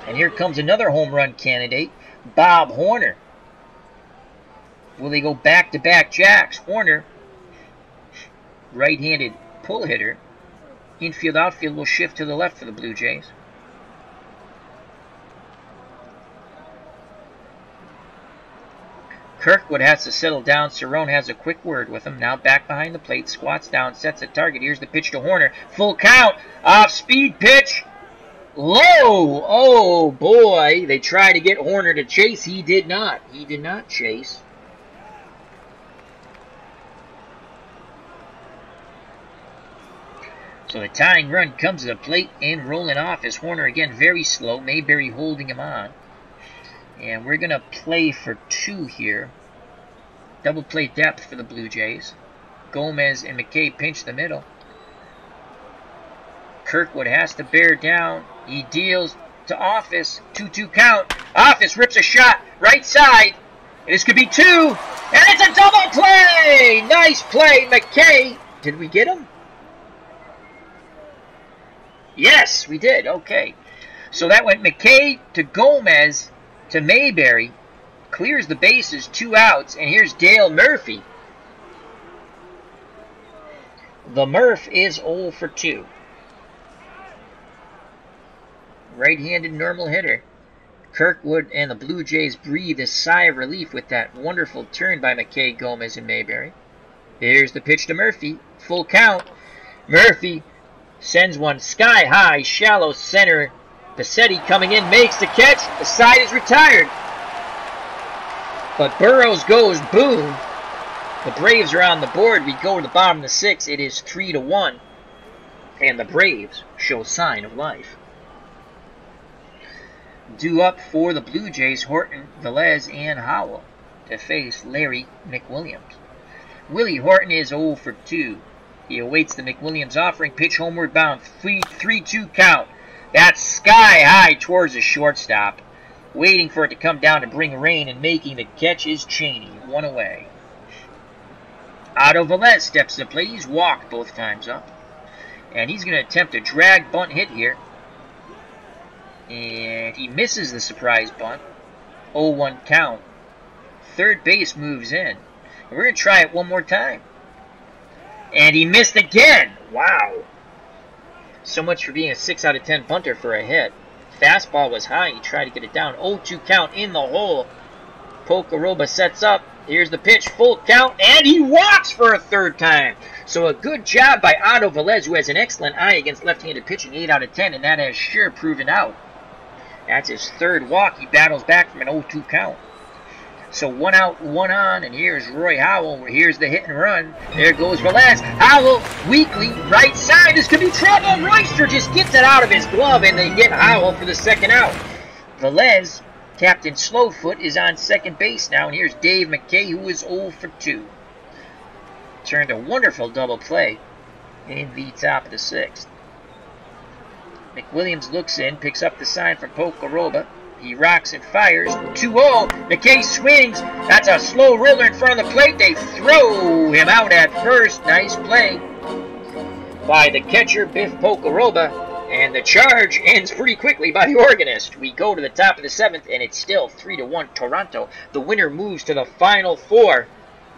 And here comes another home run candidate, Bob Horner. Will they go back-to-back jacks? Horner, right-handed pull hitter. Infield, outfield will shift to the left for the Blue Jays. Kirkwood has to settle down. Cerrone has a quick word with him. Now back behind the plate. Squats down. Sets a target. Here's the pitch to Horner. Full count. Off-speed pitch. Low. Oh, boy. They try to get Horner to chase. He did not. He did not chase. So the tying run comes to the plate and rolling off is Horner again, very slow. Mayberry holding him on. And we're going to play for 2 here. Double play depth for the Blue Jays. Gomez and McKay pinch the middle. Kirkwood has to bear down. He deals to Office. 2-2 count. Office rips a shot. Right side. This could be 2. And it's a double play! Nice play, McKay. Did we get him? Yes, we did. Okay. So that went McKay to Gomez to Mayberry. Clears the bases, 2 outs. And here's Dale Murphy. The Murph is 0 for 2. Right-handed normal hitter. Kirkwood and the Blue Jays breathe a sigh of relief with that wonderful turn by McKay, Gomez, and Mayberry. Here's the pitch to Murphy. Full count. Murphy sends one sky high, shallow center. Bassetti coming in, makes the catch. The side is retired. But Burrows goes boom. The Braves are on the board. We go to the bottom of the 6th. It is 3-1. And the Braves show sign of life. Due up for the Blue Jays, Horton, Velez, and Howell to face Larry McWilliams. Willie Horton is 0 for 2. He awaits the McWilliams offering. Pitch homeward bound. 3-2 count. That's sky high towards the shortstop. Waiting for it to come down to bring rain, and making the catch is Cheney. 1 away. Otto Velez steps to the plate. He's walked both times up. And he's going to attempt a drag bunt hit here. And he misses the surprise bunt. 0-1 count. Third base moves in. And we're going to try it one more time. And he missed again. Wow. So much for being a 6 out of 10 bunter for a hit. Fastball was high. He tried to get it down. 0-2 count in the hole. Pocaroba sets up. Here's the pitch. Full count. And he walks for a 3rd time. So a good job by Otto Velez, who has an excellent eye against left-handed pitching. 8 out of 10. And that has sure proven out. That's his 3rd walk. He battles back from an 0-2 count. So 1 out, 1 on, and here's Roy Howell. Here's the hit and run. There goes Velez. Howell, weakly, right side. This could be trouble. Royster just gets it out of his glove, and they get Howell for the 2nd out. Velez, Captain Slowfoot, is on 2nd base now, and here's Dave McKay, who is 0 for 2. Turned a wonderful double play in the top of the 6th. McWilliams looks in, picks up the sign from Pocaroba. He rocks and fires. 2-0. McKay swings. That's a slow roller in front of the plate. They throw him out at first. Nice play by the catcher, Biff Pocaroba. And the charge ends pretty quickly by the organist. We go to the top of the 7th, and it's still 3-1 Toronto. The winner moves to the Final 4.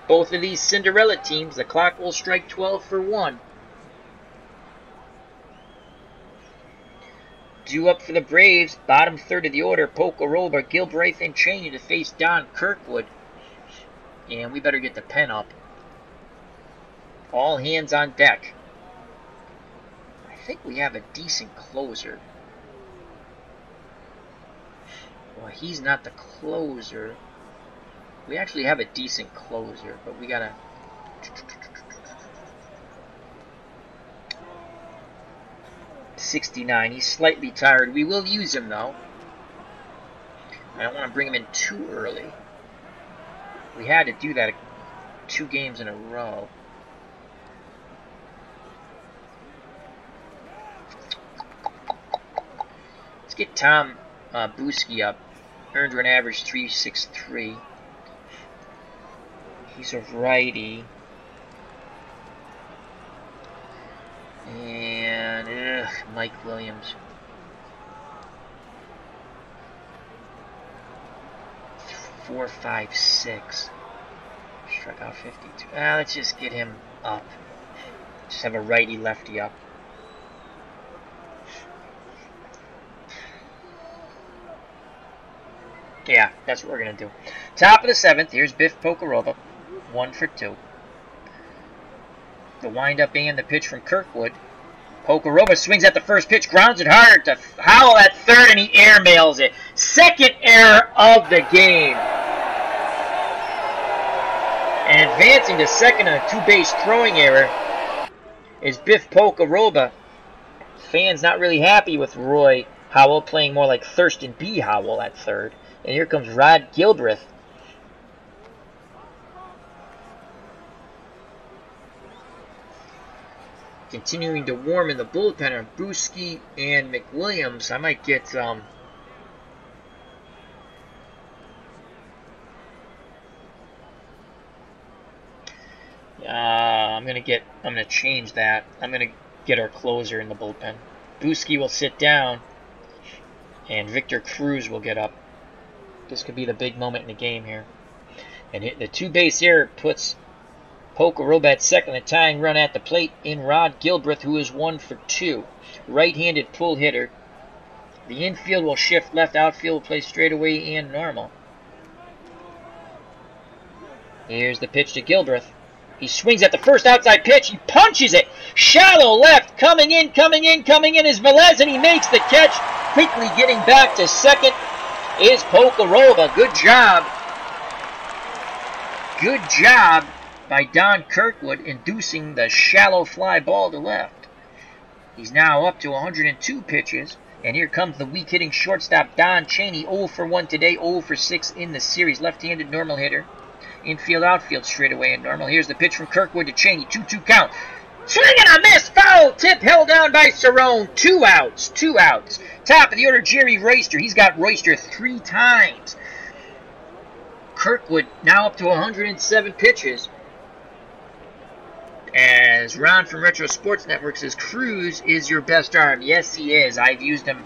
Both of these Cinderella teams, the clock will strike 12 for 1. Due up for the Braves, bottom 3rd of the order, Pocaroba, Gilbraith, and Cheney to face Don Kirkwood. And we better get the pen up. All hands on deck. I think we have a decent closer. Well, he's not the closer. We actually have a decent closer, but we gotta... 69. He's slightly tired. We will use him, though. I don't want to bring him in too early. We had to do that 2 games in a row. Let's get Tom Buski up. Earned run average 3.63. He's a righty. And Mike Williams. 4.56. Struck out 52. Let's just get him up. Just have a righty lefty up. Yeah, that's what we're gonna do. Top of the 7th. Here's Biff Pocaroba. 1 for 2. The windup and the pitch from Kirkwood. Pocaroba swings at the first pitch, grounds it hard to Howell at 3rd, and he airmails it. 2nd error of the game. And advancing to 2nd on a 2-base throwing error is Biff Pocaroba. Fans not really happy with Roy Howell playing more like Thurston B. Howell at third. And here comes Rod Gilbreth. Continuing to warm in the bullpen are Bruschi and McWilliams. I might get I'm gonna change that. I'm gonna get our closer in the bullpen. Bruschi will sit down, and Victor Cruz will get up. This could be the big moment in the game here. And the two-base error puts Pocoroba at second. The tying run at the plate in Rod Gilbreth, who is 1 for 2. Right-handed pull hitter. The infield will shift left. Outfield will play straightaway and normal. Here's the pitch to Gilbreth. He swings at the first outside pitch. He punches it. Shallow left. Coming in is Velez, and he makes the catch. Quickly getting back to second is Pocoroba. Good job. Good job by Don Kirkwood inducing the shallow fly ball to left. He's now up to 102 pitches. And here comes the weak-hitting shortstop Don Chaney. 0 for 1 today, 0 for 6 in the series. Left-handed normal hitter. Infield, outfield, straightaway and normal. Here's the pitch from Kirkwood to Chaney. 2-2 count. Swing and a miss. Foul tip held down by Cerrone. 2 outs. 2 outs. Top of the order, Jerry Royster. He's got Royster 3 times. Kirkwood now up to 107 pitches. As Ron from Retro Sports Network says, Cruz is your best arm. Yes, he is. I've used him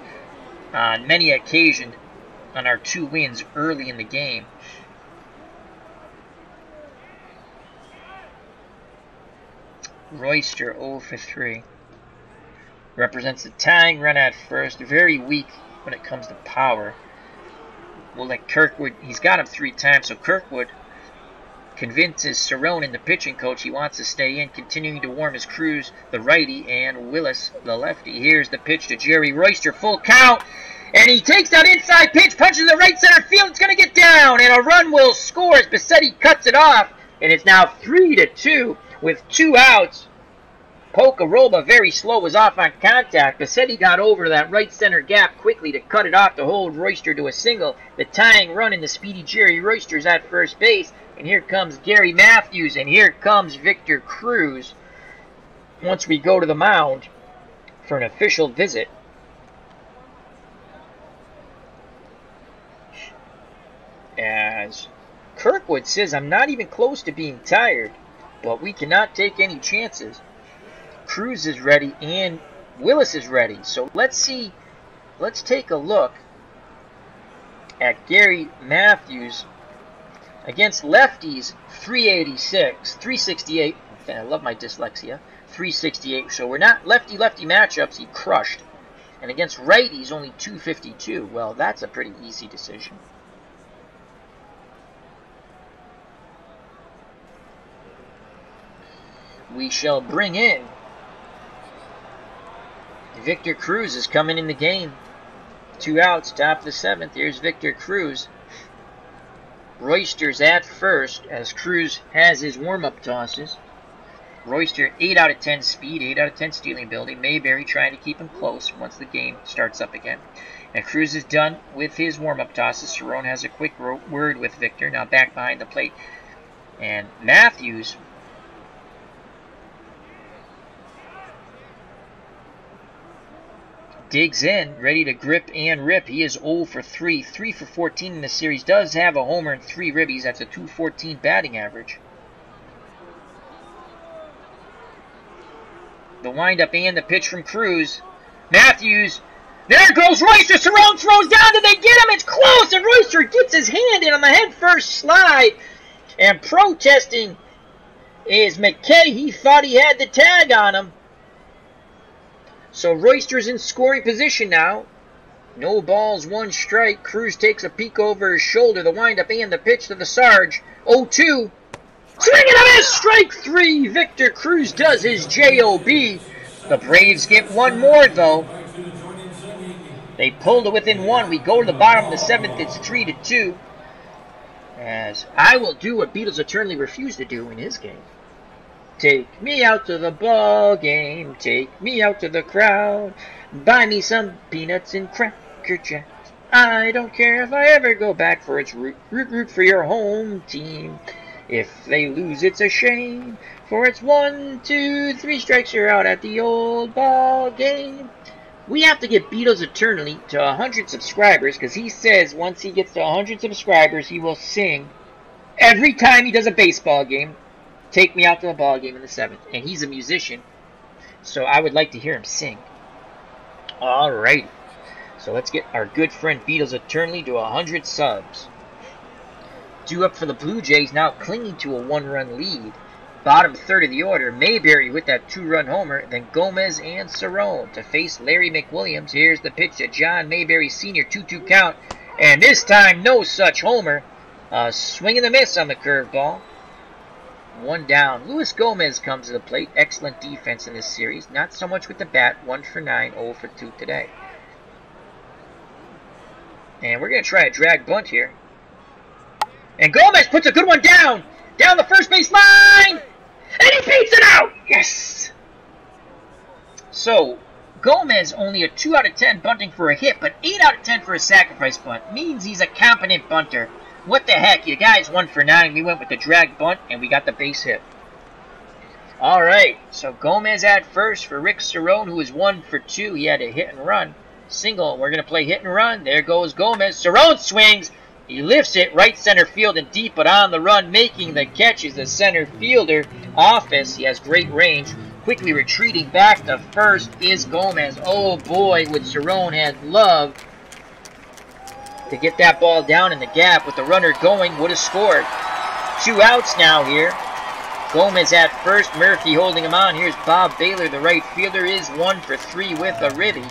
on many occasions on our 2 wins early in the game. Royster 0 for 3. Represents the tying run at first. Very weak when it comes to power. We'll let Kirkwood, he's got him 3 times, so Kirkwood convinces Cerrone and the pitching coach he wants to stay in, continuing to warm his Cruz, the righty, and Willis, the lefty. Here's the pitch to Jerry Royster, full count, and he takes that inside pitch, punches the right center field, it's going to get down, and a run will score as Bassetti cuts it off, and it's now 3-2 with 2 outs. Pocoroba, very slow, was off on contact. Bassetti got over that right center gap quickly to cut it off to hold Royster to a single. The tying run in the speedy Jerry Royster's at first base. And here comes Gary Matthews, and here comes Victor Cruz. Once we go to the mound for an official visit. As Kirkwood says, I'm not even close to being tired, but we cannot take any chances. Cruz is ready and Willis is ready. So let's take a look at Gary Matthews against lefties. 368. I love my dyslexia. 368. So we're not lefty-lefty matchups. He crushed. And against righties, only 252. Well, that's a pretty easy decision. We shall bring in Victor Cruz is coming in the game. 2 outs, top of the 7th. Here's Victor Cruz. Royster's at first as Cruz has his warm-up tosses. Royster 8 out of 10 speed, 8 out of 10 stealing ability. Mayberry trying to keep him close once the game starts up again. And Cruz is done with his warm-up tosses. Cerrone has a quick word with Victor. Now back behind the plate. And Matthews digs in, ready to grip and rip. He is 0 for 3, 3 for 14 in the series. Does have a homer and 3 ribbies. That's a .214 batting average. The windup and the pitch from Cruz. Matthews. There goes Royster. Cerrone throws down. Did they get him? It's close. And Royster gets his hand in on the head first slide. And protesting is McKay. He thought he had the tag on him. So Royster's in scoring position now. No balls, 1 strike. Cruz takes a peek over his shoulder. The windup and the pitch to the Sarge. 0-2. Swing and a miss. Strike 3. Victor Cruz does his JOB. The Braves get 1 more, though. They pull to within 1. We go to the bottom of the 7th. It's 3-2. As I will do what Beatles eternally refuse to do in his game. Take me out to the ball game. Take me out to the crowd. Buy me some peanuts and Cracker Jacks. I don't care if I ever go back, for it's root for your home team. If they lose, it's a shame, for it's 1, 2, 3 strikes, you're out at the old ball game. We have to get Beatles Eternally to 100 subscribers, because he says once he gets to 100 subscribers, he will sing every time he does a baseball game, Take Me Out to the Ball Game in the 7th. And he's a musician, so I would like to hear him sing. Alrighty. So let's get our good friend Beatles Eternally to 100 subs. Due up for the Blue Jays, now clinging to a 1-run lead. Bottom third of the order, Mayberry with that 2-run homer, then Gomez and Cerrone to face Larry McWilliams. Here's the pitch to John Mayberry Sr., 2-2 count, and this time no such homer. Swing and a miss on the curveball. 1 down. Luis Gomez comes to the plate. Excellent defense in this series. Not so much with the bat. 1 for 9, 0 for 2 today. And we're going to try a drag bunt here. And Gomez puts a good one down the first base line, and he beats it out. Yes. So Gomez only a 2 out of 10 bunting for a hit, but 8 out of 10 for a sacrifice bunt. Means he's a competent bunter. What the heck? You guys 1 for 9. We went with the drag bunt, and we got the base hit. All right. So Gomez at first for Rick Cerrone, who is 1 for 2. He had a hit and run single. We're going to play hit and run. There goes Gomez. Cerrone swings. He lifts it right center field and deep, but on the run, making the catch is the center fielder, Office. He has great range. Quickly retreating back to first is Gomez. Oh boy, would Cerrone had love to get that ball down in the gap. With the runner going, would have scored. 2 outs now here. Gomez at first, Murphy holding him on. Here's Bob Baylor, the right fielder, is 1 for 3 with a ribby.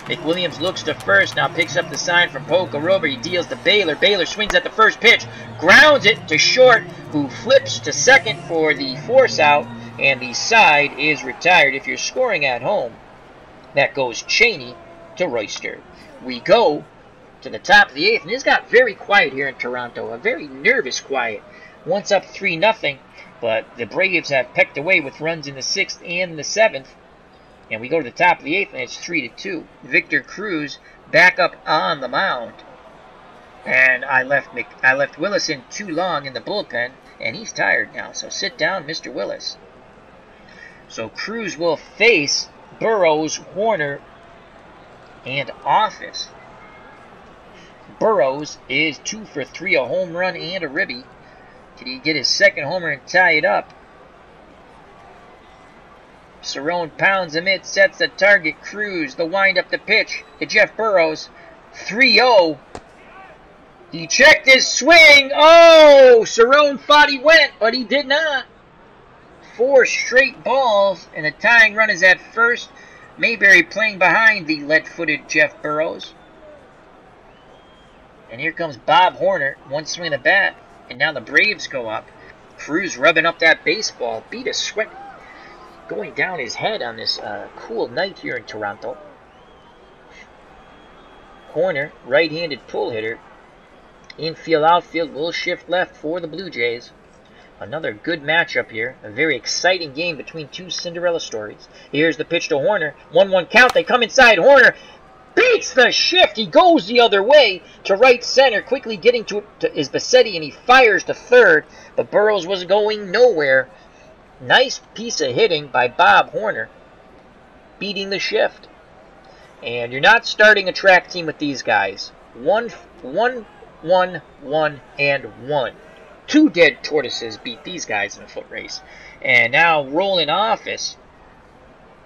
McWilliams looks to first, now picks up the sign from Pocaroba. He deals to Baylor. Baylor swings at the first pitch, grounds it to short, who flips to second for the force out, and the side is retired. If you're scoring at home, that goes Cheney to Royster. We go to the top of the 8th, and it's got very quiet here in Toronto, a very nervous quiet. Once up 3-0, but the Braves have pecked away with runs in the 6th and the 7th. And we go to the top of the 8th, and it's 3-2. Victor Cruz back up on the mound. And I left Willis in too long in the bullpen, and he's tired now. So sit down, Mr. Willis. So Cruz will face Burrows, Horner, and Office. Burrows is 2 for 3, a home run and a ribby. Did he get his second homer and tie it up? Cerrone pounds him in, sets the target. Cruz, the wind-up, the pitch to Jeff Burrows. 3-0. He checked his swing. Oh, Cerrone thought he went, but he did not. 4 straight balls, and the tying run is at first. Mayberry playing behind the lead-footed Jeff Burrows. And here comes Bob Horner. 1 swing of the bat, and now the Braves go up. Cruz rubbing up that baseball. Beat a sweat going down his head on this cool night here in Toronto. Horner, right-handed pull hitter. Infield, outfield will shift left for the Blue Jays. Another good matchup here. A very exciting game between 2 Cinderella stories. Here's the pitch to Horner. 1-1 count. They come inside. Horner beats the shift. He goes the other way to right center. Quickly getting to is Bassetti, and he fires to third. But Burrows was going nowhere. Nice piece of hitting by Bob Horner, beating the shift. And you're not starting a track team with these guys. 1, 1, 1, 1, and 1. 2 dead tortoises beat these guys in a foot race. And now rolling Office.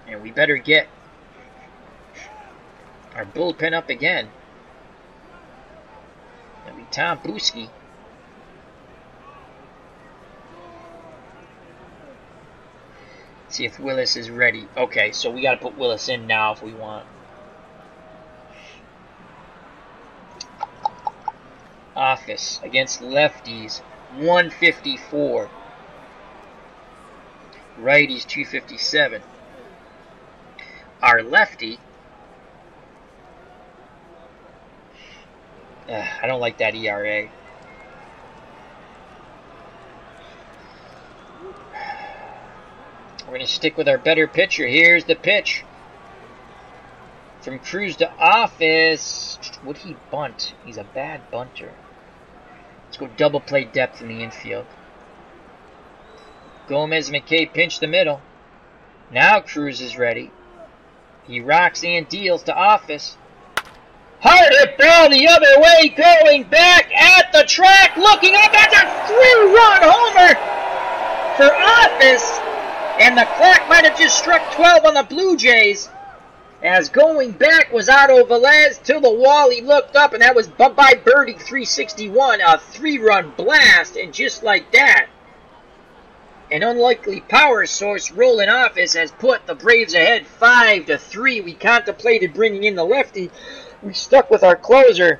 And we better get our bullpen up again. That'll be Tom Buski. See if Willis is ready. Okay, so we got to put Willis in now if we want. Office against lefties, 154. Righties, 257. Our lefty, I don't like that ERA. We're going to stick with our better pitcher. Here's the pitch. From Cruz to Office. Would he bunt? He's a bad bunter. Let's go double play depth in the infield. Gomez and McKay pinch the middle. Now Cruz is ready. He rocks and deals to Office. Hard hit ball the other way, going back at the track, looking up. That's a 3-run homer for Office. And the clock might have just struck 12 on the Blue Jays. As going back was Otto Velez to the wall. He looked up, and that was bye-bye birdie 361, a 3-run blast. And just like that, an unlikely power source rolling Office has put the Braves ahead 5-3. We contemplated bringing in the lefty. We stuck with our closer,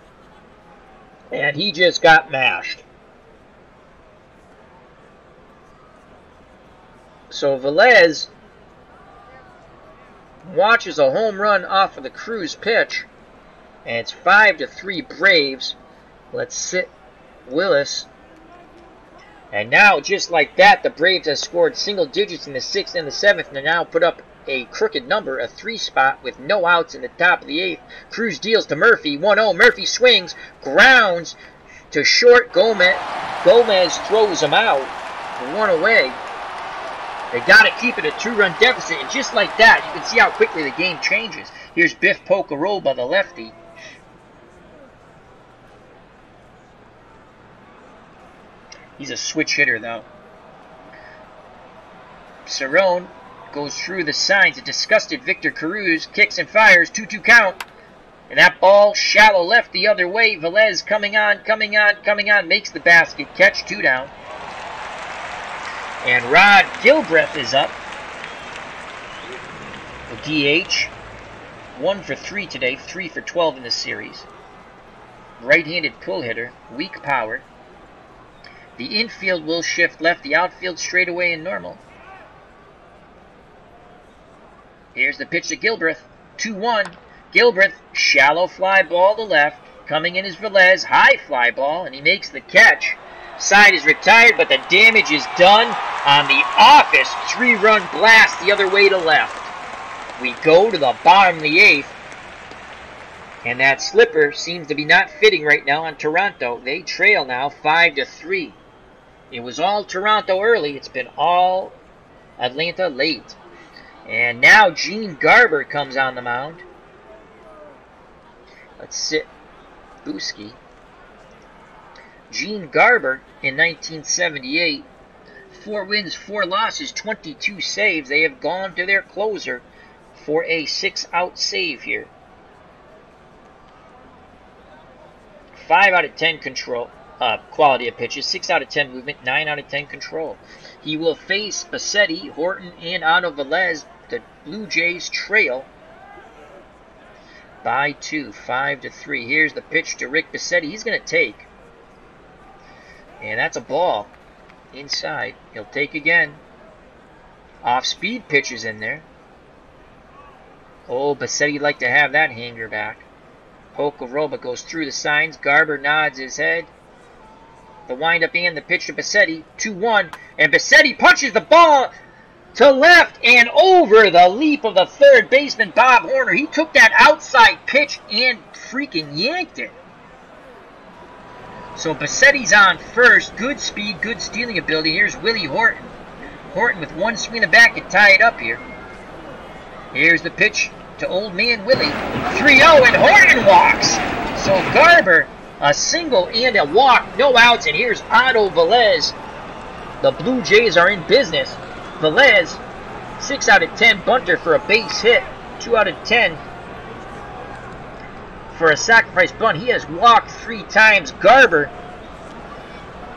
and he just got mashed. So Velez watches a home run off of the Cruz pitch, and it's 5-3 Braves. Let's sit Willis. And now, just like that, the Braves have scored single digits in the 6th and the 7th, and now put up a crooked number, a 3 spot with no outs in the top of the 8th. Cruz deals to Murphy, 1-0. Murphy swings, grounds to short. Gomez throws him out, 1 away. They got to keep it a 2-run deficit, and just like that, you can see how quickly the game changes. Here's Biff Pocoroba, the lefty. He's a switch hitter, though. Cerrone goes through the signs. A disgusted Victor Cruz kicks and fires, 2-2 count. And that ball shallow left the other way. Velez coming on, makes the basket catch, 2 down. And Rod Gilbreth is up. The DH, 1 for 3 today, 3 for 12 in this series. Right-handed pull hitter, weak power. The infield will shift left, the outfield straightaway and normal. Here's the pitch to Gilbreth, 2-1. Gilbreth, shallow fly ball to left. Coming in is Velez, high fly ball, and he makes the catch. Side is retired, but the damage is done on the Office 3-run blast the other way to left. We go to the bottom of the 8th, and that slipper seems to be not fitting right now on Toronto. They trail now 5-3. It was all Toronto early. It's been all Atlanta late. And now Gene Garber comes on the mound. Let's sit Buski. Gene Garber in 1978, 4 wins, 4 losses, 22 saves. They have gone to their closer for a 6-out save here. 5 out of 10 control, quality of pitches, 6 out of 10 movement, 9 out of 10 control. He will face Bassetti, Horton, and Otto Velez. The Blue Jays trail by 2, 5-3. Here's the pitch to Rick Bassetti. He's going to take. And that's a ball inside. He'll take again. Off-speed pitches in there. Oh, Bassetti like to have that hanger back. Pocoroba goes through the signs. Garber nods his head. The windup and the pitch to Bassetti. 2-1. And Bassetti punches the ball to left and over the leap of the third baseman, Bob Horner. He took that outside pitch and freaking yanked it. So Bassetti's on first. Good speed, good stealing ability. Here's Willie Horton. Horton with 1 swing in the back to tie it up here. Here's the pitch to old man Willie. 3-0 and Horton walks. So Garber, a single and a walk, no outs. And here's Otto Velez. The Blue Jays are in business. Velez, 6 out of 10 bunter for a base hit. 2 out of 10 for a sacrifice bunt. He has walked 3 times. Garber,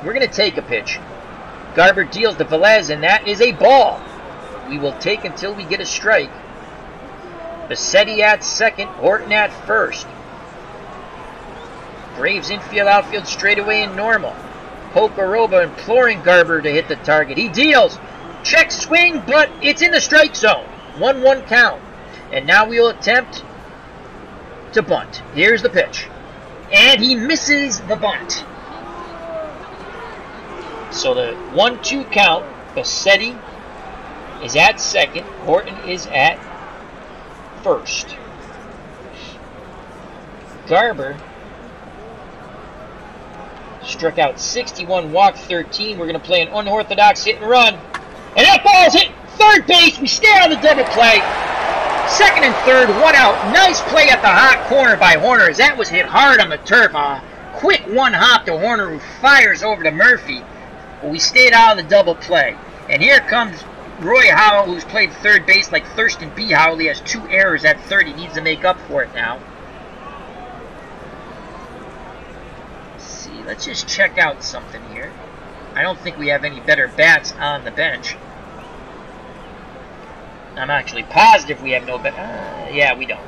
we're going to take a pitch. Garber deals to Velez, and that is a ball. We will take until we get a strike. Bassetti at second, Horton at first. Braves infield, outfield straightaway and normal. Pocoroba imploring Garber to hit the target. He deals. Check swing, but it's in the strike zone. 1-1 count. And now we will attempt to bunt. Here's the pitch. And he misses the bunt. So the 1-2 count. Bassetti is at second. Horton is at first. Garber struck out 61, walked 13. We're going to play an unorthodox hit and run. And that ball's hit third base. We stay on the double play. Second and third, one out. Nice play at the hot corner by Horner as that was hit hard on the turf. A quick one hop to Horner who fires over to Murphy. But we stayed out of the double play. And here comes Roy Howell, who's played third base like Thurston B. Howell. He has 2 errors at third. He needs to make up for it now. Let's just check out something here. I don't think we have any better bats on the bench. I'm actually positive we have no better. Yeah, we don't.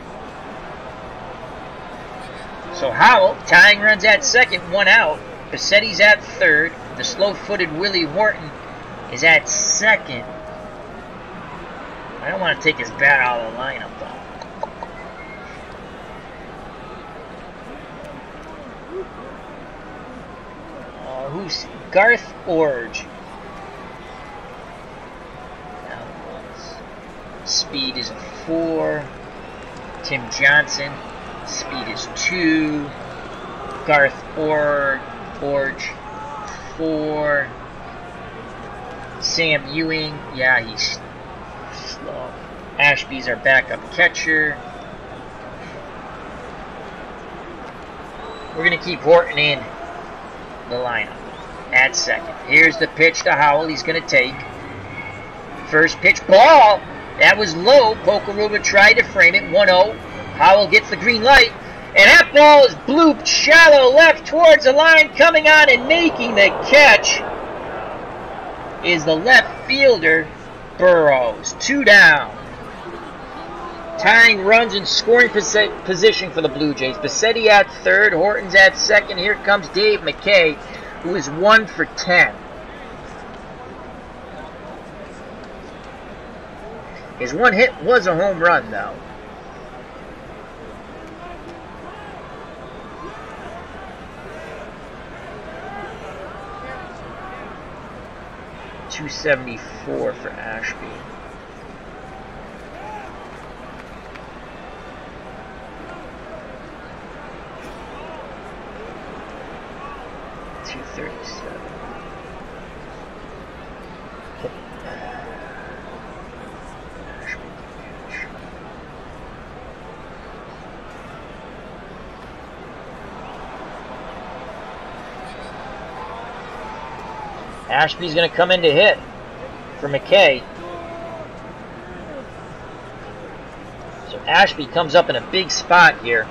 So Howell, tying runs at second, 1 out. Bassetti's at third. The slow-footed Willie Horton is at second. I don't want to take his bat out of the lineup, though. Who's Garth Orge? Speed is a 4. Tim Johnson, speed is 2. Garth Orge, 4. Sam Ewing, yeah, he's slow. Ashby's our backup catcher. We're going to keep Horton in the lineup at second. Here's the pitch to Howell. He's going to take. First pitch, ball. That was low. Pokeruba tried to frame it. 1-0. Howell gets the green light. And that ball is blooped shallow left towards the line. Coming on and making the catch is the left fielder, Burrows. 2 down. Tying runs in scoring position for the Blue Jays. Bassetti at third. Horton's at second. Here comes Dave McKay, who is 1 for 10. His one hit was a home run, though. .274 for Ashby. Ashby's going to come in to hit for McKay. So Ashby comes up in a big spot here.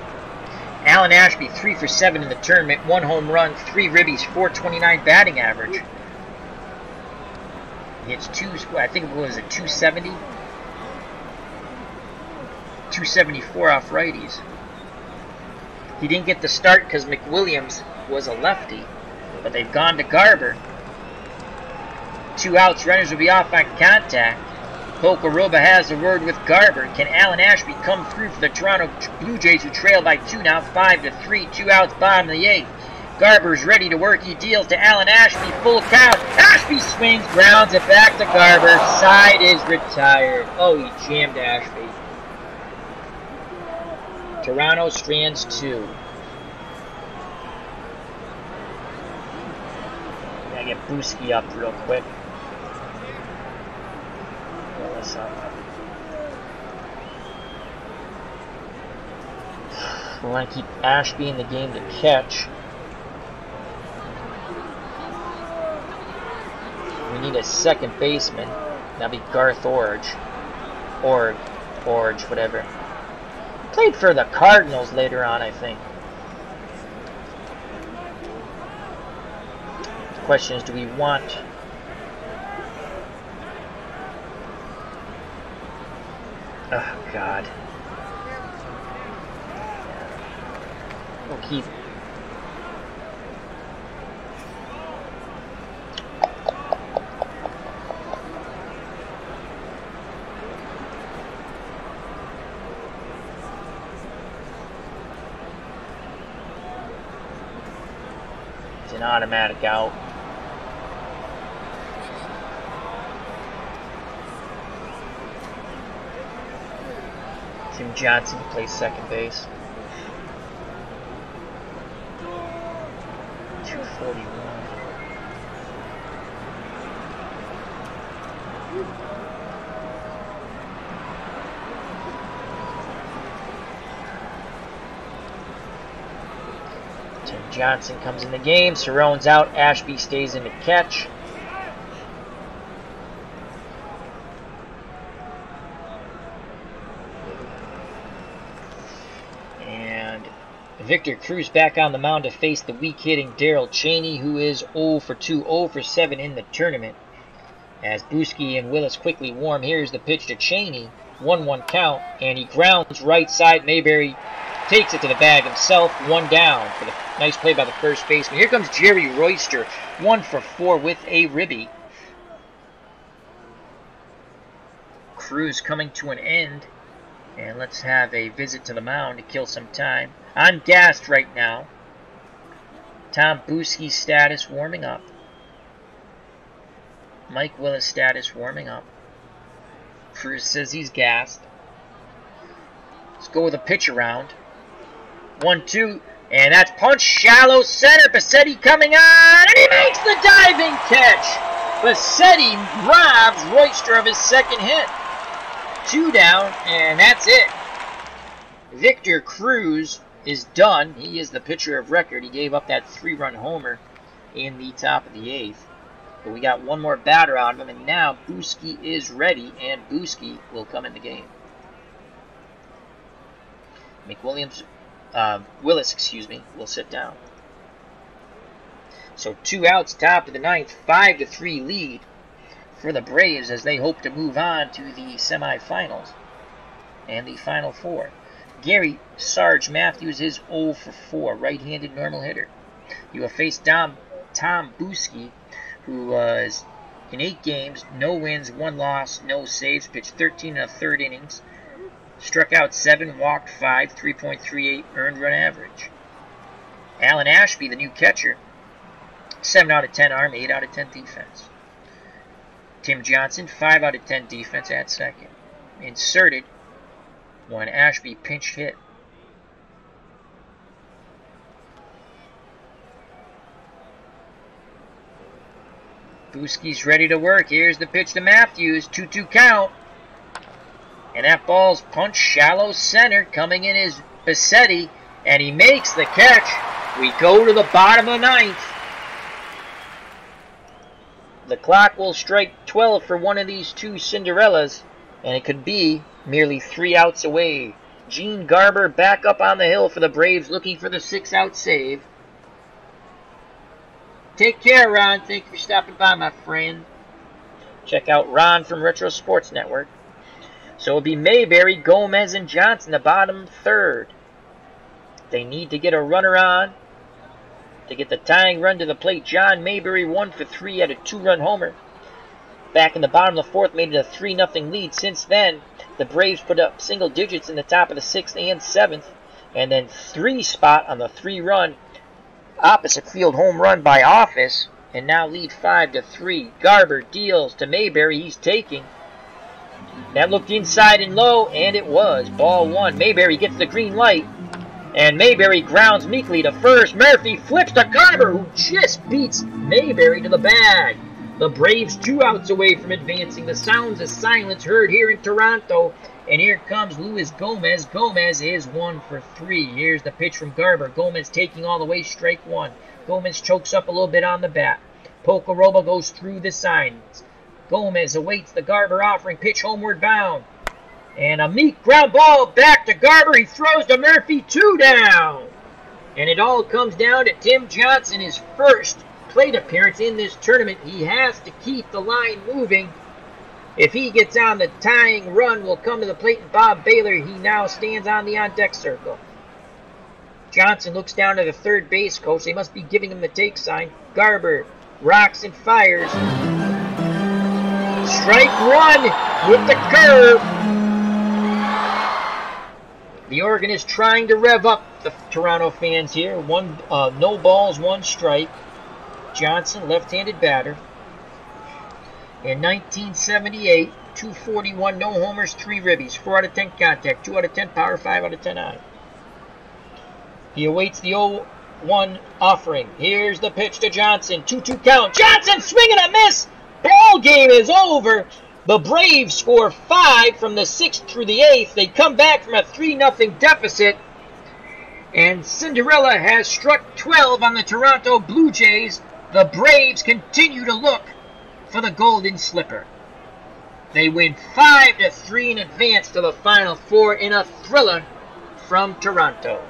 Alan Ashby, 3 for 7 in the tournament, 1 home run, 3 ribbies, .429 batting average. He hits I think it was a 270. 274 off righties. He didn't get the start because McWilliams was a lefty, but they've gone to Garber. 2 outs, runners will be off on contact. Pokeruba has the word with Garber. Can Alan Ashby come through for the Toronto Blue Jays, who trail by 2 now, 5-3, 2 outs, bottom of the 8th. Garber's ready to work. He deals to Alan Ashby, full count. Ashby swings, grounds it back to Garber. Side is retired. Oh, he jammed Ashby. Toronto strands 2. Gotta get Brewski up real quick. We want to keep Ashby in the game to catch. We need a second baseman. That'll be Garth Orge. Orge, whatever. Played for the Cardinals later on, I think. The question is, do we want... Oh, God. We'll keep... It's an automatic out. Tim Johnson plays second base. 241. Tim Johnson comes in the game. Cerrone's out. Ashby stays in to catch. And Victor Cruz back on the mound to face the weak-hitting Daryl Cheney, who is 0 for 2, 0 for 7 in the tournament. As Buski and Willis quickly warm, here's the pitch to Cheney. 1-1 count, and he grounds right side. Mayberry takes it to the bag himself. 1 down for the nice play by the first baseman. Here comes Jerry Royster, 1 for 4 with a ribby. Cruz coming to an end, and let's have a visit to the mound to kill some time. I'm gassed right now. Tom Buski's status warming up. Mike Willis' status warming up. Cruz says he's gassed. Let's go with a pitch around. 1-2, and that's punch shallow center. Bassetti coming on, and he makes the diving catch. Bassetti robs Royster of his second hit. 2 down, and that's it. Victor Cruz is done. He is the pitcher of record. He gave up that 3-run homer in the top of the 8th. But we got one more batter out of him, and now Buski is ready, and Buski will come in the game. Willis, will sit down. So 2 outs, top of the 9th, 5-3 lead for the Braves as they hope to move on to the semifinals and the Final Four. Gary Sarge Matthews is 0 for 4, right-handed normal hitter. You will face Tom Buski, who was in 8 games, no wins, 1 loss, no saves, pitched 13 1/3 innings, struck out 7, walked 5, 3.38 earned run average. Alan Ashby, the new catcher, 7 out of 10 arm, 8 out of 10 defense. Tim Johnson, 5 out of 10 defense at second. Inserted when Ashby pinch hit. Buski's ready to work. Here's the pitch to Matthews. 2-2 count. And that ball's punched shallow center. Coming in is Bassetti. And he makes the catch. We go to the bottom of the 9th. The clock will strike 12 for one of these 2 Cinderellas. And it could be merely 3 outs away. Gene Garber back up on the hill for the Braves, looking for the 6-out save. Take care, Ron. Thank you for stopping by, my friend. Check out Ron from Retro Sports Network. So it'll be Mayberry, Gomez, and Johnson, the bottom 3rd. They need to get a runner on to get the tying run to the plate. John Mayberry, 1 for 3, had a 2-run homer. Back in the bottom of the 4th, made it a 3-0 lead. Since then, the Braves put up single digits in the top of the 6th and 7th, and then 3 spot on the 3-run opposite field home run by Office, and now lead 5-3. Garber deals to Mayberry. He's taking. That looked inside and low, and it was. Ball 1. Mayberry gets the green light, and Mayberry grounds meekly to first. Murphy flips to Garber, who just beats Mayberry to the bag. The Braves 2 outs away from advancing. The sounds of silence heard here in Toronto. And here comes Luis Gomez. Gomez is 1 for 3. Here's the pitch from Garber. Gomez taking all the way, strike 1. Gomez chokes up a little bit on the bat. Pocoroba goes through the signs. Gomez awaits the Garber offering. Pitch homeward bound. And a meek ground ball back to Garber. He throws to Murphy. 2 down. And it all comes down to Tim Johnson, his first plate appearance in this tournament. He has to keep the line moving. If he gets on, the tying run will come to the plate, and Bob Baylor, he now stands on the on-deck circle. Johnson looks down to the 3rd base coach. They must be giving him the take sign. Garber rocks and fires. Strike 1 with the curve. The organ is trying to rev up the Toronto fans here. No balls, 1 strike. Johnson, left-handed batter. In 1978, 241, no homers, 3 ribbies, 4 out of 10 contact, 2 out of 10 power, 5 out of 10 eye. He awaits the 0-1 offering. Here's the pitch to Johnson. 2-2 count. Johnson swinging a miss. Ball game is over. The Braves score 5 from the 6th through the 8th. They come back from a 3-0 deficit. And Cinderella has struck 12 on the Toronto Blue Jays. The Braves continue to look for the Golden Slipper. They win 5-3 in advance to the Final Four in a thriller from Toronto.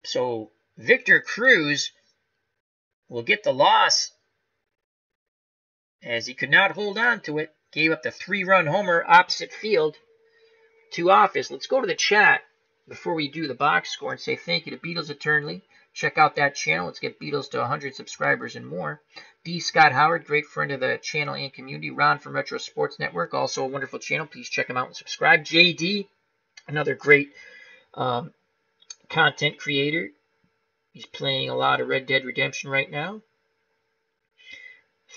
So Victor Cruz will get the loss as he could not hold on to it. Gave up the 3-run homer opposite field to Office. Let's go to the chat before we do the box score and say thank you to Beatles Eternally. Check out that channel. Let's get Beatles to 100 subscribers and more. D. Scott Howard, great friend of the channel and community. Ron from Retro Sports Network, also a wonderful channel. Please check him out and subscribe. JD, another great content creator. He's playing a lot of Red Dead Redemption right now.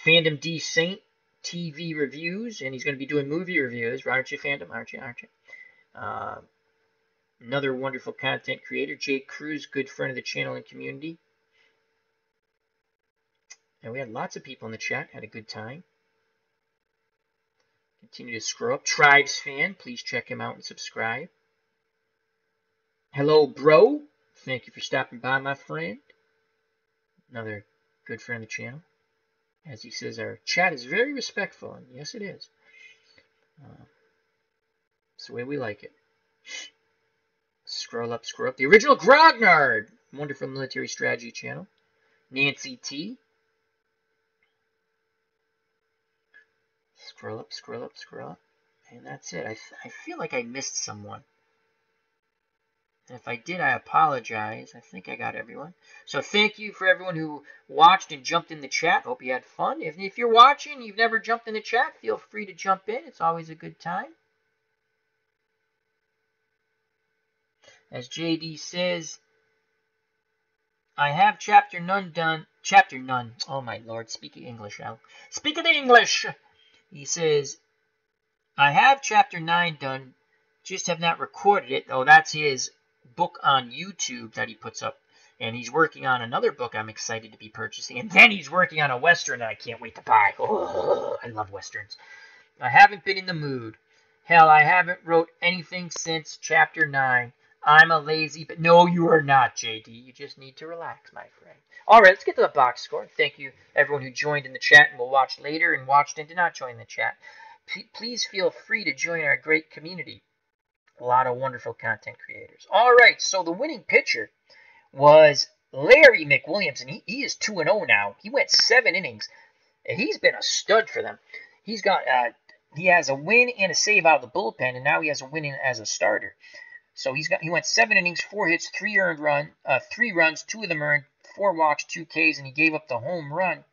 Fandom D Saint TV reviews, and he's going to be doing movie reviews. Aren't you, Fandom? Aren't you? Another wonderful content creator, Jake Cruz, good friend of the channel and community. And we had lots of people in the chat, had a good time. Continue to scroll up. Tribes fan, please check him out and subscribe. Hello, bro. Thank you for stopping by, my friend. Another good friend of the channel. As he says, our chat is very respectful, and yes, it is. It's the way we like it. Scroll up, scroll up. The original Grognard, wonderful military strategy channel. Nancy T. Scroll up, scroll up, scroll up. And that's it. I feel like I missed someone. And if I did, I apologize. I think I got everyone. So thank you for everyone who watched and jumped in the chat. Hope you had fun. If you're watching and you've never jumped in the chat, feel free to jump in. It's always a good time. As JD says, I have chapter none done. Chapter none. Oh my lord, speak English, Al. Speak of the English! He says, I have chapter 9 done, just have not recorded it. Oh, that's his book on YouTube that he puts up. And he's working on another book I'm excited to be purchasing. And then he's working on a Western that I can't wait to buy. Oh, I love Westerns. I haven't been in the mood. Hell, I haven't wrote anything since chapter 9. I'm a lazy, but no, you are not, JD. You just need to relax, my friend. All right, let's get to the box score. Thank you, everyone who joined in the chat and will watch later and watched and did not join the chat. Please feel free to join our great community. A lot of wonderful content creators. All right, so the winning pitcher was Larry McWilliams, and he is 2-0 now. He went 7 innings, and he's been a stud for them. He's got he has a win and a save out of the bullpen, and now he has a win as a starter. So he went 7 innings, 4 hits, 3 runs, 2 of them earned, 4 walks, 2 Ks, and he gave up the home run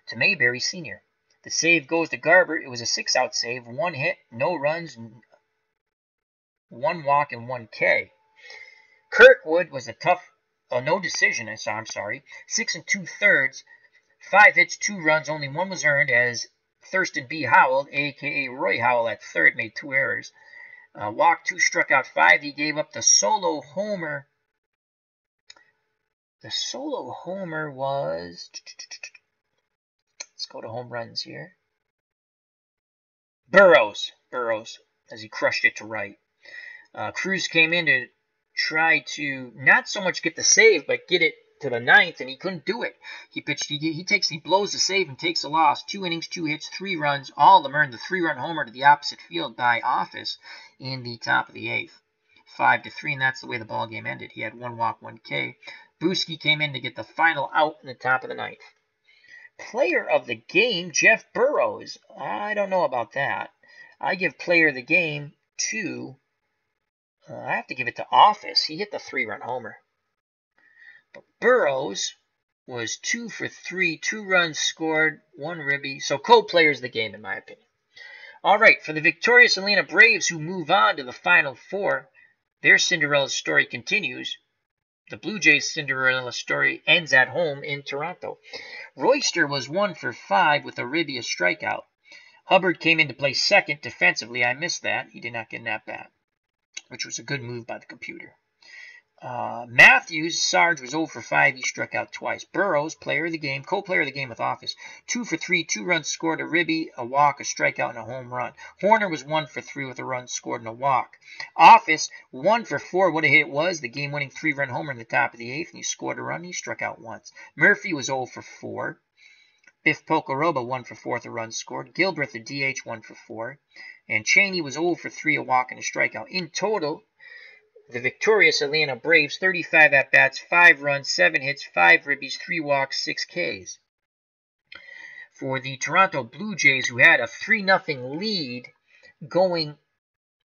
to Mayberry Sr. The save goes to Garber. It was a 6-out save, 1 hit, no runs, 1 walk, and 1 K. Kirkwood was a tough, no decision, I'm sorry, 6 2/3, 5 hits, 2 runs, only 1 was earned as Thurston B. Howell, a.k.a. Roy Howell at third, made 2 errors. Walked 2, struck out 5. He gave up the solo homer. The solo homer was... Let's go to home runs here. Burrows, as he crushed it to right. Cruz came in to try to not so much get the save, but get it to the 9th, and he couldn't do it. He blows the save and takes a loss. 2 innings, 2 hits, 3 runs. All of them earned the 3-run homer to the opposite field by Office in the top of the 8th. 5-3, and that's the way the ball game ended. He had 1 walk, 1 K. Buski came in to get the final out in the top of the 9th. Player of the game, Jeff Burrows. I don't know about that. I give player of the game to... I have to give it to Office. He hit the 3-run homer. But Burrows was 2 for 3, 2 runs scored, 1 ribby. So co-players of the game, in my opinion. All right, for the victorious Atlanta Braves who move on to the Final Four, their Cinderella story continues. The Blue Jays' Cinderella story ends at home in Toronto. Royster was 1 for 5 with a ribby, a strikeout. Hubbard came in to play second defensively. I missed that. He did not get an at-bat, which was a good move by the computer. Matthews, Sarge was 0 for 5. He struck out twice. Burrows, player of the game, co-player of the game with Office. 2 for 3, 2 runs scored, a ribby, a walk, a strikeout, and a home run. Horner was 1 for 3 with a run scored and a walk. Office, 1 for 4. What a hit it was. The game-winning 3-run homer in the top of the 8th, and he scored a run. He struck out once. Murphy was 0 for 4. Biff Pocoroba, 1 for 4 with a run scored. Gilbreth, the DH, 1 for 4. And Cheney was 0 for 3, a walk, and a strikeout. In total, the victorious Atlanta Braves, 35 at-bats, 5 runs, 7 hits, 5 ribbies, 3 walks, 6 Ks. For the Toronto Blue Jays, who had a 3-0 lead going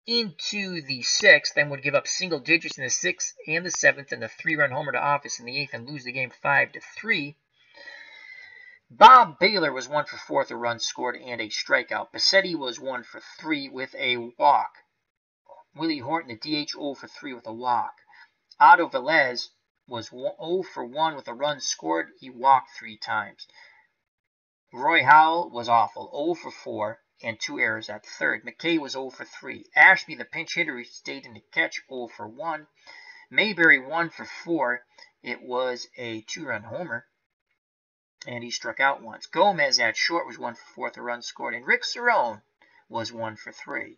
into the 6th, and would give up single digits in the 6th and the 7th, and the 3-run homer to Office in the 8th, and lose the game 5-3. Bob Baylor was 1 for 4 with a run scored and a strikeout. Bassetti was 1 for 3 with a walk. Willie Horton, the DH, 0 for 3 with a walk. Otto Velez was 0 for 1 with a run scored. He walked 3 times. Roy Howell was awful, 0 for 4 and 2 errors at third. McKay was 0 for 3. Ashby, the pinch hitter, who stayed in the catch, 0 for 1. Mayberry, 1 for 4. It was a 2-run homer, and he struck out once. Gomez at short was 1 for 4 with a run scored, and Rick Cerrone was 1 for 3.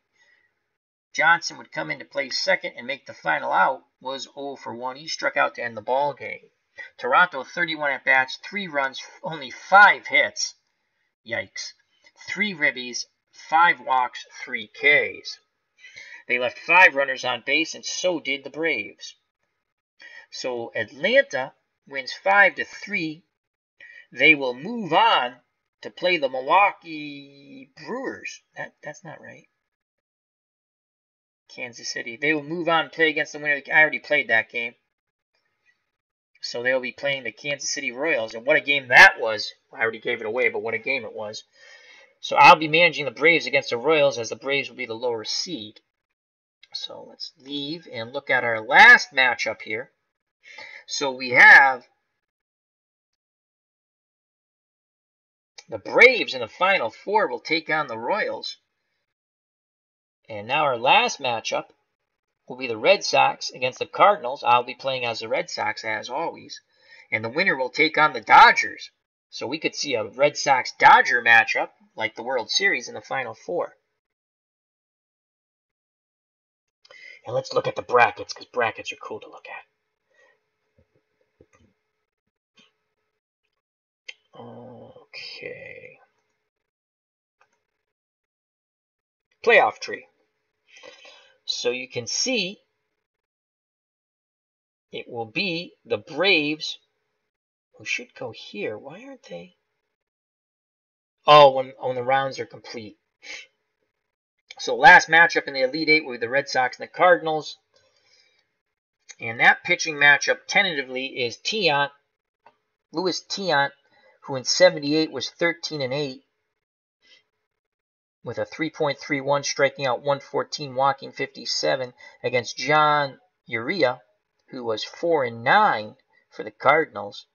Johnson would come in to play second and make the final out, was 0 for 1. He struck out to end the ball game. Toronto, 31 at-bats, 3 runs, only 5 hits. Yikes. 3 ribbies, 5 walks, 3 Ks. They left 5 runners on base, and so did the Braves. So Atlanta wins 5-3. They will move on to play the Milwaukee Brewers. That's not right. Kansas City. They will move on and play against the winner. I already played that game. So they'll be playing the Kansas City Royals. And what a game that was. I already gave it away, but what a game it was. So I'll be managing the Braves against the Royals, as the Braves will be the lower seed. So let's leave and look at our last matchup here. So we have the Braves in the Final Four will take on the Royals. And now our last matchup will be the Red Sox against the Cardinals. I'll be playing as the Red Sox, as always. And the winner will take on the Dodgers. So we could see a Red Sox-Dodger matchup, like the World Series, in the Final Four. And let's look at the brackets, because brackets are cool to look at. Okay. Playoff tree. So you can see it will be the Braves, who should go here. Why aren't they? Oh, when the rounds are complete. So last matchup in the Elite Eight will be the Red Sox and the Cardinals. And that pitching matchup tentatively is Tiant, Louis Tiant, who in 78 was 13-8. With a 3.31, striking out 114, walking 57, against John Uria, who was 4-9 for the Cardinals.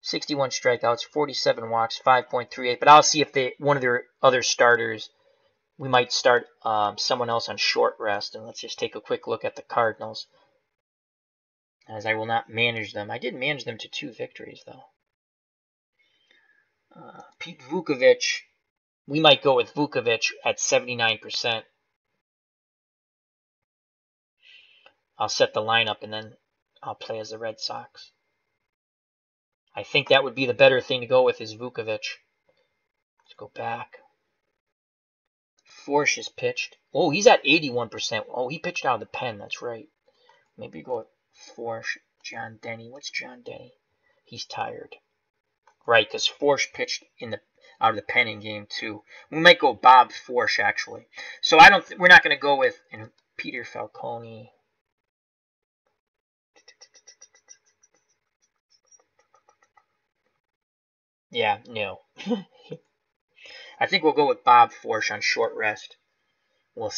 61 strikeouts, 47 walks, 5.38. But I'll see if one of their other starters, we might start someone else on short rest. And let's just take a quick look at the Cardinals, as I will not manage them. I did manage them to 2 victories, though. Pete Vukovic. We might go with Vukovic at 79%. I'll set the lineup, and then I'll play as the Red Sox. I think that would be the better thing to go with, is Vukovic. Let's go back. Forsch is pitched. Oh, he's at 81%. Oh, he pitched out of the pen. That's right. Maybe go with Forsch. John Denny. What's John Denny? He's tired. Right, because Forsch pitched out of the pen in game 2. We might go Bob Forsch, actually. So we're not going to go with Peter Falcone. Yeah, no. I think we'll go with Bob Forsch on short rest.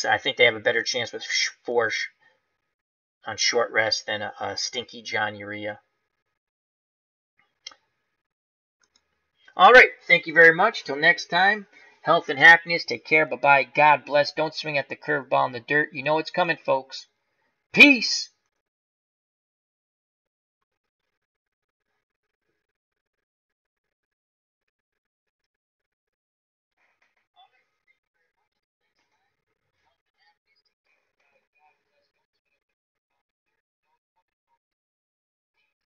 I think they have a better chance with Forsch on short rest than a stinky John Urea. All right. Thank you very much. Till next time, health and happiness. Take care. Bye-bye. God bless. Don't swing at the curveball in the dirt. You know it's coming, folks. Peace.